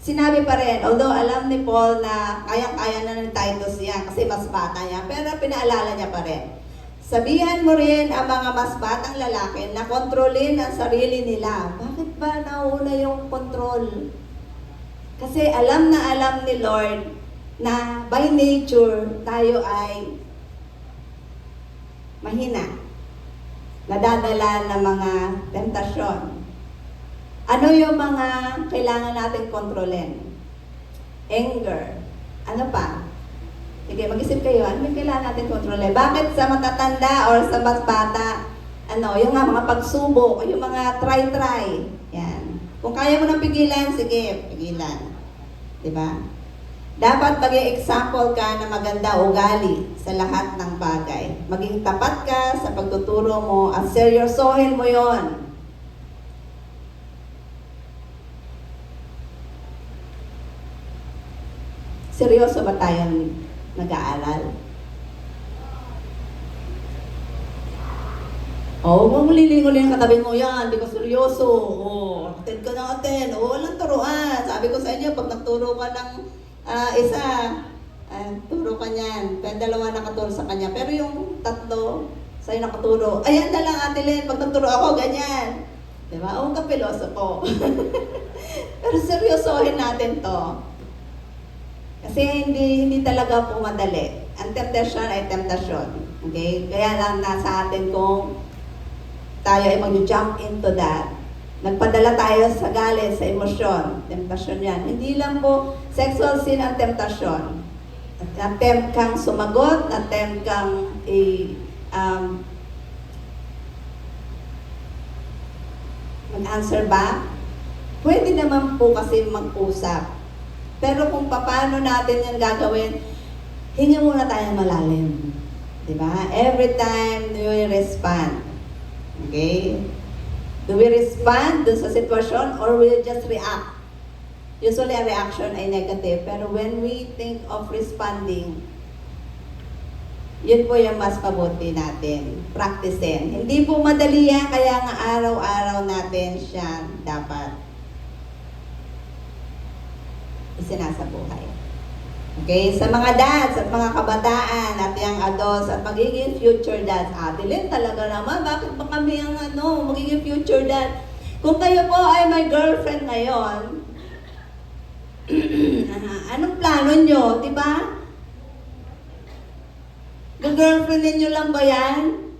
sinabi pa rin, although alam ni Paul na kayang-kaya na ng Titus niya kasi mas bata niya, pero pinaalala niya pa rin. Sabihan mo rin ang mga mas batang lalaki na kontrolin ang sarili nila. Bakit ba nauna yung control? Kasi alam na alam ni Lord na by nature tayo ay mahina. Nadadala ng mga tentasyon. Ano yung mga kailangan natin kontrolin? Anger. Ano pa? Sige, mag-isip kayo. Ano yung kailangan natin kontrolin? Bakit sa matatanda or sa mas bata, yung mga pagsubok, yung mga try-try. Yan. Kung kaya mo nang pigilan, sige, pigilan. Diba? Dapat maging example ka na maganda ugali sa lahat ng bagay. Maging tapat ka sa pagtuturo mo at seryosohin mo yon. Seryoso ba tayong nag-aaral? Huwag mong lilingon yung katabi mo yan, di ko seryoso. Attend ka ng attend. Walang turuan. Sabi ko sa inyo, pag nagturo ka ng isa, turo ka niyan. Pero dalawa nakaturo sa kanya. Pero yung tatlo, sa'yo nakaturo. Ayan na lang, Ate Len, pag nagturo ako, ganyan. Diba? Huwag ka pilosopo. Pero seryosohin natin to. Kasi hindi talaga po madali. Ang temptation ay temptation. Okay? Kaya lang nasa atin kung tayo ay mag-jump into that. Nagpadala tayo sa galit, sa emosyon. Temptation yan. Hindi lang po sexual sin ang temptation. Attempt kang sumagot, attempt kang mag-answer back. Pwede naman po kasi mag-usap. Pero kung paano natin yan gagawin, hinga muna tayo malalim. Diba? Every time we respond. Okay? Do we respond dun sa sitwasyon or we just react? Usually, a reaction ay negative. Pero when we think of responding, yun po yung mas mabuti natin. Practicein. Hindi po madali yan, kaya nga araw-araw natin siya dapat isinasa buhay. Okay? Sa mga dads at mga kabataan at yung adults at magiging future dads, Len, talaga naman, bakit ba kami ang magiging future dad? Kung kayo po ay may girlfriend ngayon, anong plano nyo? Diba? Girlfriend ninyo lang ba yan?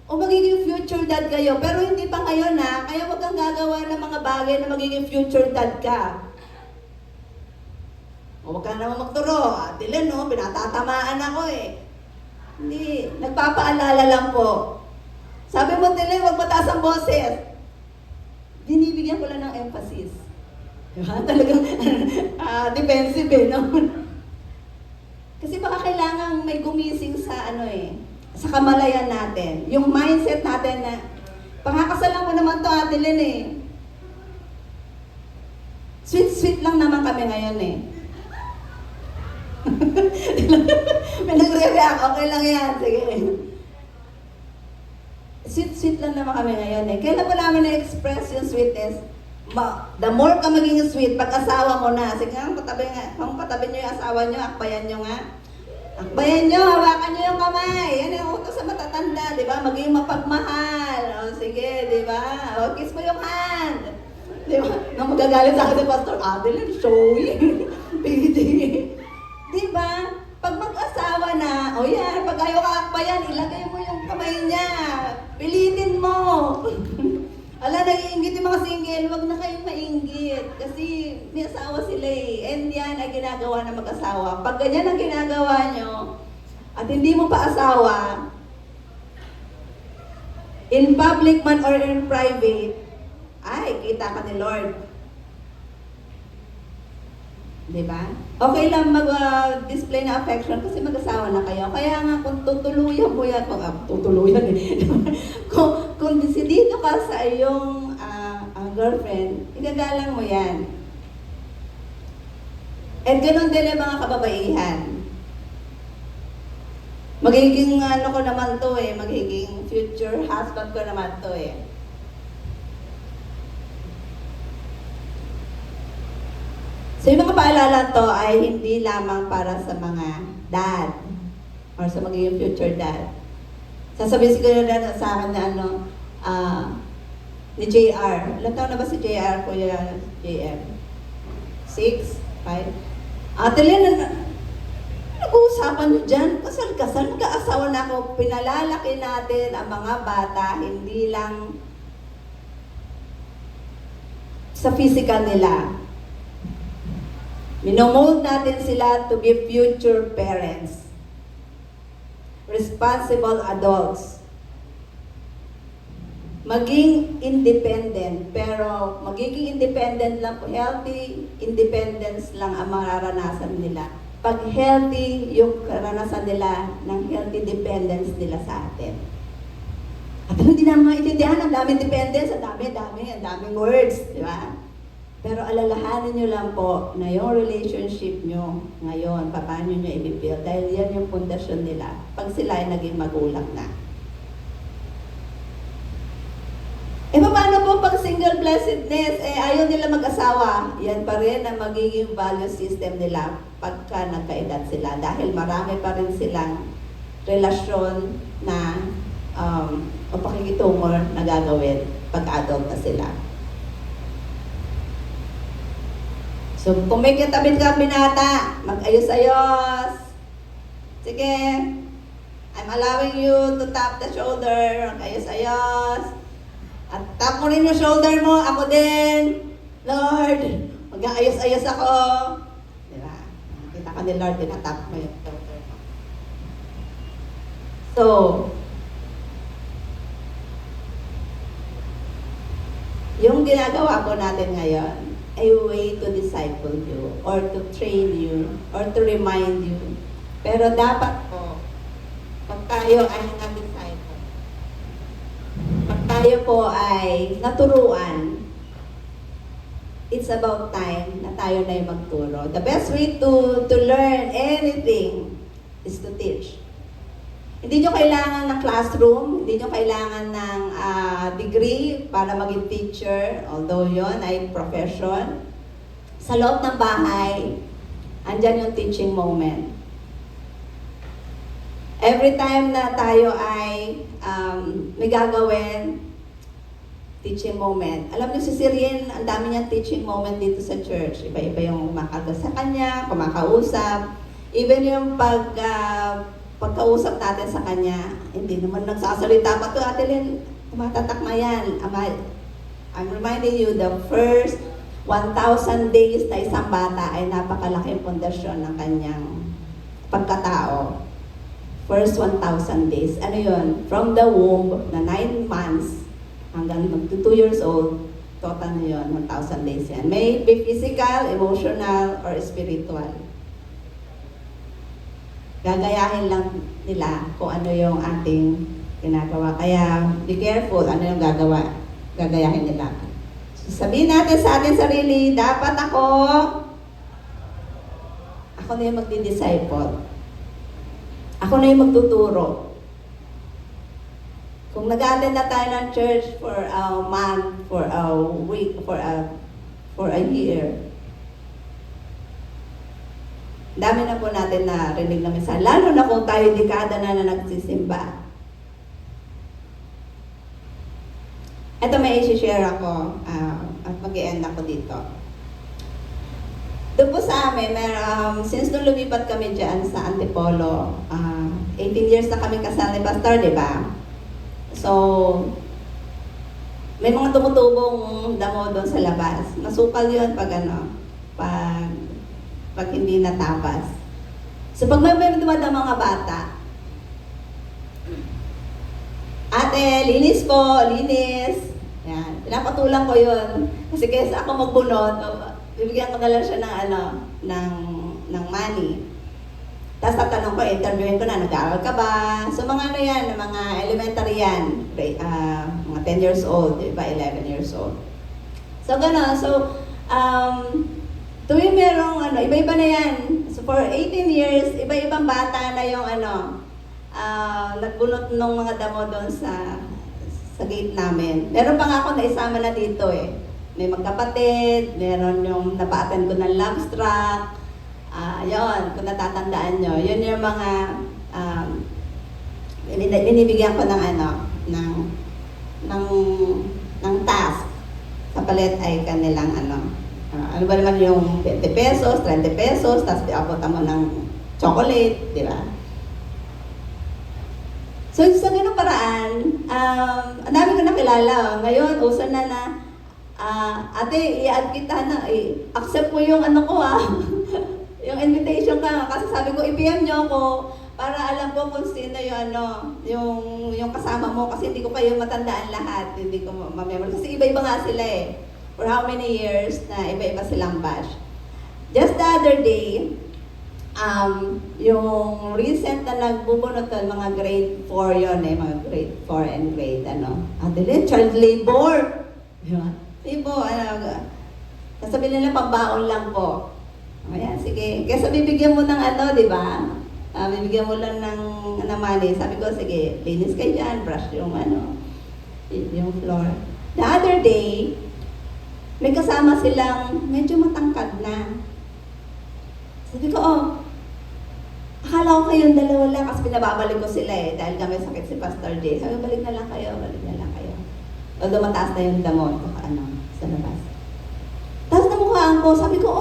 O magiging future dad kayo, pero hindi pa ngayon ha. Kaya huwag kang gagawa ng mga bagay na magiging future dad ka. O huwag ka naman magturo. Dylan, no, pinatatamaan ako eh. Hindi, nagpapaalala lang po. Sabi mo, Dylan, huwag mataas ang boses. Binibigyan ko lang ng emphasis. Diba? Talagang defensive eh, no? Kasi baka kailangan may gumising sa sa kamalayan natin. Yung mindset natin na, pangakasalan ko naman to Ate Lynn eh. Sweet-sweet lang naman kami ngayon eh. May nagre-react, okay lang yan, sige. Sweet-sweet lang naman kami ngayon eh. Kailan pa namin na-express yung sweetness? The more ka maging sweet, pag asawa mo na, sige nga, patabi nyo yung asawa nyo, akbayan nyo nga. Akbayan nyo, hawakan nyo yung kamay. Yan yung utos sa matatanda, di ba? Maging mapagmahal. O sige, di ba? O kiss mo yung hand. Di ba? Nang magagalit sa akin ni Pastor, Adeline, showy. Pwede. Di ba? Pag mag-asawa na, o yan, pag ayaw ka akbayan, ilagay mo yung kamay niya. Pilitin mo. Ala, naiingit yung mga single, wag na kayong mainggit. Kasi may asawa sila eh. And yan ay ginagawa ng mag-asawa. Pag ganyan ang ginagawa nyo, at hindi mo pa asawa, in public man or in private, ay, kita ka ni Lord. Diba? Okay lang mag-display na affection kasi mag-asawa na kayo. Kaya nga, kung tutuluyan mo yan, tutuluyan eh. kung desidido ka sa iyong girlfriend, igagalang mo yan. At ganun din ang mga kababaihan. Magiging ko naman to eh, magiging future husband ko naman to eh. So yung mga paalala to ay hindi lamang para sa mga dad or sa magiging future dad. Sasabihin siguro na sa akin na ni JR. Ilan taon na ba si JR, Kuya JM? 6? 5? Ate Lynn, nag-uusapan nyo dyan? Kasal-kasal, mag-aasawa na ako. Pinalalaki natin ang mga bata, hindi lang sa physical nila. Minomold natin sila to be future parents. Responsible adults. Maging independent, pero magiging independent lang po, healthy independence lang ang mararanasan nila. Pag healthy yung karanasan nila ng healthy dependence nila sa atin. At hindi naman maintindihan, ang daming dependence, ang daming words, di ba? Pero alalahanin nyo lang po na yung relationship nyo ngayon, paano nyo i-build, dahil yan yung pundasyon nila pag sila ay naging magulang na. E paano po pag single blessedness, ayaw nila mag-asawa? Yan pa rin ang magiging value system nila pagka nagkaedad sila. Dahil marami pa rin silang relasyon na o pakikitungo na gagawin pag adult na sila. So, kung may katabit ka binata, mag-ayos-ayos. Sige. I'm allowing you to tap the shoulder. Mag-ayos-ayos. At tap mo rin yung shoulder mo. Ako din. Lord, mag-ayos-ayos ako. Diba? Kita ka ni Lord, tinatap mo yung shoulder mo. So, yung ginagawa po natin ngayon, a way to disciple you, or to train you, or to remind you. Pero dapat po, pag tayo ay na-disciple, pag tayo po ay naturuan, it's about time na tayo na yung magturo. The best way to learn anything is to teach. Hindi nyo kailangan ng classroom, hindi nyo kailangan ng degree para maging teacher, although yon ay profession. Sa loob ng bahay, andyan yung teaching moment. Every time na tayo ay may gagawin, teaching moment. Alam niyo si Sirien, ang dami niyang teaching moment dito sa church. Iba-iba yung kumakaga sa kanya, kumakausap. Even yung pagkausap natin sa kanya, hindi naman nagsasalita pa to, Ate Lynn, tumatatak na yan. I'm reminding you, the first 1,000 days na isang bata ay napakalaking pundasyon ng kanyang pagkatao. First 1,000 days. Ano yun? From the womb, na 9 months, hanggang 2 years old, total na yun, 1,000 days yan. May be physical, emotional, or spiritual. Gagayahin lang nila kung ano yung ating ginagawa. Kaya, be careful, ano yung gagayahin nila. So, sabihin natin sa ating sarili, dapat ako na yung magdi-disciple. Ako na yung magtuturo. Kung nag-attend na tayo ng church for a month, for a week, for a year, dami na po natin na rinig na mensahe. Lalo na kung tayo dekada na nagsisimba. Ito may i-share ako at mag-i-end ako dito. Doon po sa amin, since nung lumipat kami dyan sa Antipolo, 18 years na kami kasal ni Pastor, di ba? So, may mga tumutubong damo doon sa labas. Masukal yun pag hindi natapas. So, pag may dumadang mga bata, ate, linis po, linis. Yan. Pinapatulang ko yun. Kasi kaysa ako magbunot, bibigyan ko na lang siya ng money. Tapos tatanong ko, interviewin ko na, nag-aaral ka ba? So mga ano yan, mga elementary yan. Mga 10 years old, iba 11 years old. So gano'n. So, tuwing merong iba-iba na yan. So for 18 years, iba-ibang bata na yung nagbunot ng mga damo doon sa gate namin. Meron pa nga ako na isama na dito eh. May magkapatid, meron yung napa-attend ko ng love track. Yun, kung natatandaan nyo. Yun yung mga binibigyan ko ng task. Sa palit ay kanilang ano ba naman yung 20 pesos, 30 pesos, tapos iabutan mo ng chocolate, di ba? So, sa ganung paraan, ang dami ko nakilala. Ngayon, uso na ate, i-add kita na, accept mo yung yung invitation ka. Kasi sabi ko, i-PM nyo ako para alam ko kung sino yung kasama mo. Kasi hindi ko kayo matandaan lahat. Hindi ko ma-member. Kasi iba-iba nga sila eh. For how many years na iba-iba silang batch. Just the other day, yung recent na nagbubunot doon, mga grade 4 yun eh, mga grade 4 and grade child labor. Sige po, sasabihin nila pambaon lang po. Ayan, sige. Kaya bibigyan mo ng di ba? Bibigyan mo lang ng money. Sabi ko, sige, linis kayo dyan, brush yung yung floor. The other day, may kasama silang medyo matangkad na. Sabi ko, akala ko kayong dalawa lang kasi pinababalik ko sila eh dahil kami sakit si Pastor J. Sabi ko, balik na lang kayo. Although mataas na yung damo sa labas. Tapos namukhaan ko, sabi ko,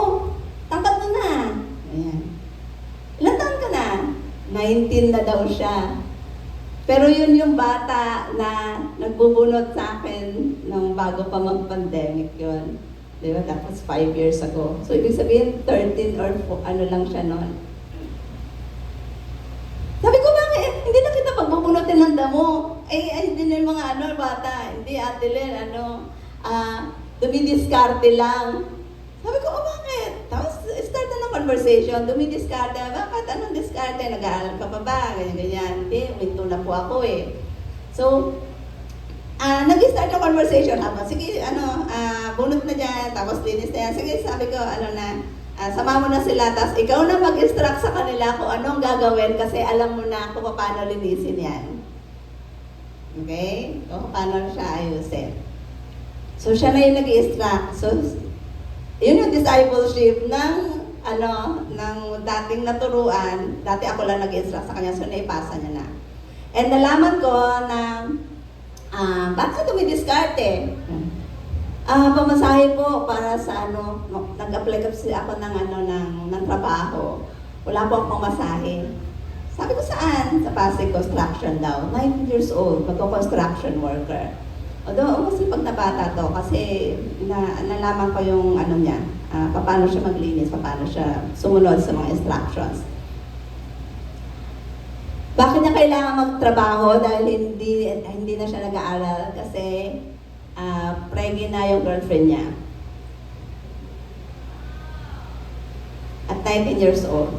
tangkad mo na. Ayan. Ilan taon ka na? 19 na daw siya. Pero yun yung bata na nagbubunot sa akin nung bago pa mag-pandemic yun. Diba? Tapos 5 years ago. So, ibig sabihin, 13 or lang siya noon. Sabi ko, bakit? Hindi na kita pagbubunutin ng damo. Hindi na yung mga bata. Hindi, Ate Lynn, dumidiskarte lang. Sabi ko, bakit? Tapos, start na ng conversation. Dumidiskarte. Bakit? Anong diskarte? Nag-aaral ka pa ba? Ganyan. Hindi, uminto na po ako eh. So, nag-start yung conversation. Sige, bunot na dyan. Tapos, linis na yan. Sige, sabi ko, sama mo na sila, tapos ikaw na mag-instruct sa kanila kung anong gagawin kasi alam mo na kung paano linisin yan. Okay? Kung paano siya ayusin. So, siya na yung nag-instruct. So, yun yung discipleship ng dating naturuan. Dati ako lang nag-instruct sa kanya, so naipasa niya na. And nalaman ko na, bakit dumidiskarte? Pamasahe po para sa nag-apply kasi ako ng trabaho. Wala po akong pamasahe. Sabi ko, saan? Sa Pasig Construction daw. 19 years old, magko-construction worker. Although, masipag na bata to kasi nalaman ko yung ano niya, paano siya maglinis, paano siya sumunod sa mga instructions. Bakit niya kailangan magtrabaho? Dahil hindi na siya nag-aaral kasi pregnant na yung girlfriend niya. At 19 years old.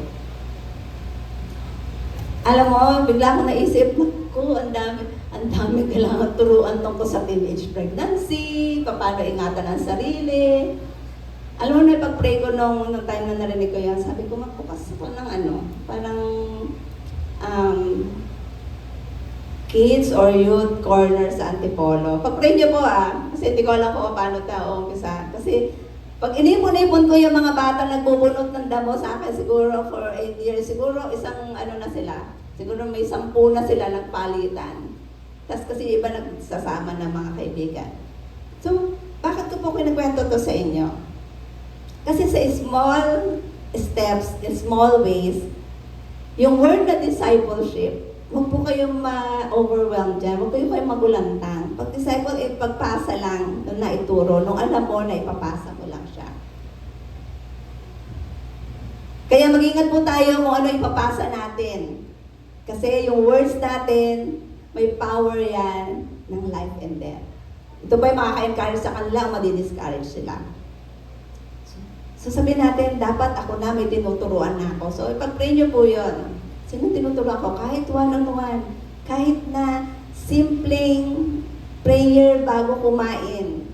Alam mo, bigla akong naisip, naku, ang dami kailangan turuan tungkol sa teenage pregnancy, paano ingatan ang sarili. Alam mo na, pag-pray ko nung time na narinig ko yan, sabi ko, magbukas ako ng parang kids or youth corner sa Antipolo. Pag-pray niyo po kasi hindi ko alam kung paano tayo umpisa. Kasi pag inipon-ipon ko yung mga bata nagbubunot ng damo sa akin, siguro for 8 years, siguro isang na sila, siguro may 10 na sila nagpalitan. Tapos kasi iba nagsasama ng mga kaibigan. So, bakit ko po kinikwento to sa inyo? Kasi sa small steps, in small ways, yung word na discipleship, huwag po kayong ma-overwhelm dyan, huwag kayong magulantang. Pag disciple, pagpasa lang, nung naituro, nung alam mo na ipapasa mo lang siya. Kaya mag-ingat po tayo kung ano ipapasa natin. Kasi yung words natin, may power yan ng life and death. Ito ba yung makaka-encourage sa kanila o madi-discourage sila? So sabihin natin, dapat ako na may tinuturuan na ako. So ipag-pray nyo po yun. Sino tinuturuan ko? Kahit one-on-one. Kahit na simpleng prayer bago kumain.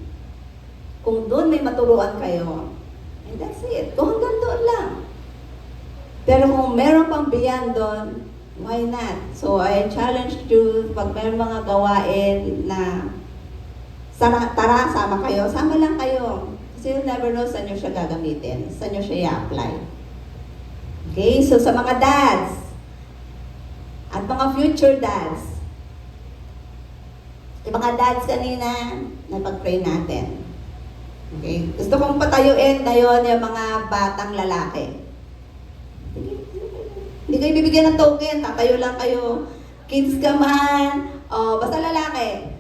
Kung doon may maturuan kayo, and that's it. Kung hanggang doon lang. Pero kung meron pang beyond doon, why not? So I challenge you, pag meron mga gawain na tara, sama kayo, sama lang kayo. Kasi you'll never know saan nyo siya gagamitin, saan nyo siya i-apply. Okay, so sa mga dads, at mga future dads, yung mga dads kanina, napag-pray natin. Okay, gusto kong patayuin ngayon yung mga batang lalaki. Hindi kayo bibigyan ng token, tatayo lang kayo. Kids ka man, o basta lalaki,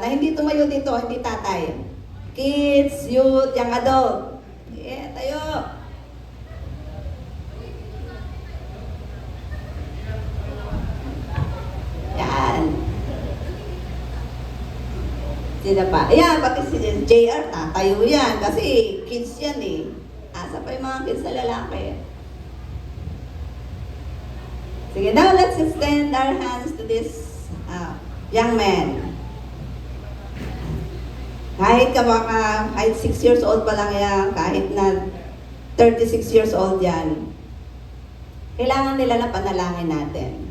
na hindi tumayo dito, hindi tatay. Kids, youth, young adult. Yeah, tayo. Yan. Sila pa. Ayan, pati si JR, tatayo yan. Kasi kids yan eh. Asa pa yung mga kids na lalaki. Sige, now let's extend our hands to this young man. Kahit kahit 6 years old pa lang yan, kahit na 36 years old yan, kailangan nila na panalangin natin.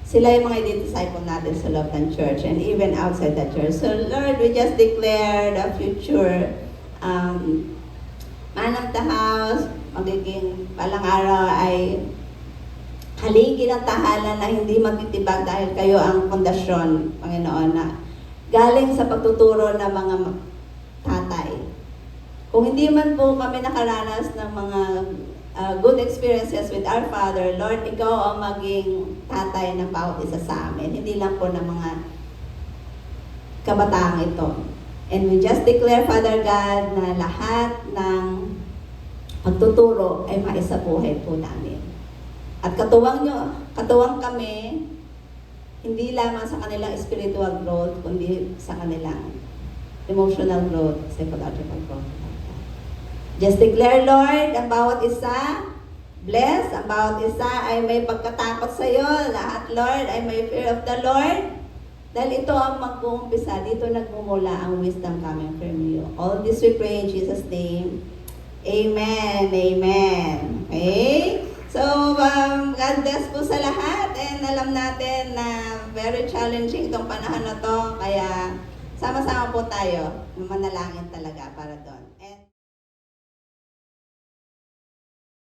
Sila yung mga i-disciple natin sa loob ng church and even outside the church. So Lord, we just declare the future man of the house, magiging palang araw ay haligi ng tahanan na hindi magtitibag dahil kayo ang pundasyon, Panginoon, na galing sa pagtuturo ng mga tatay. Kung hindi man po kami nakaranas ng mga good experiences with our Father, Lord, Ikaw ang maging tatay ng bawat isa sa amin. Hindi lang po ng mga kabataang ito. And we just declare, Father God, na lahat ng pagtuturo ay maisabuhay po namin. At katuwang kami, hindi lamang sa kanilang spiritual growth, kundi sa kanilang emotional growth, psychological growth. Just declare, Lord, ang bawat isa, bless, ang bawat isa ay may pagkatakot sa iyo. Lahat, Lord, ay may fear of the Lord. Dahil ito ang mag-uumpisa, dito nagmumula ang wisdom coming from you. All this we pray in Jesus' name. Amen. Amen. Okay? So, God bless po sa lahat and alam natin na very challenging itong panahon na to. Kaya, sama-sama po tayo. Manalangin talaga para doon.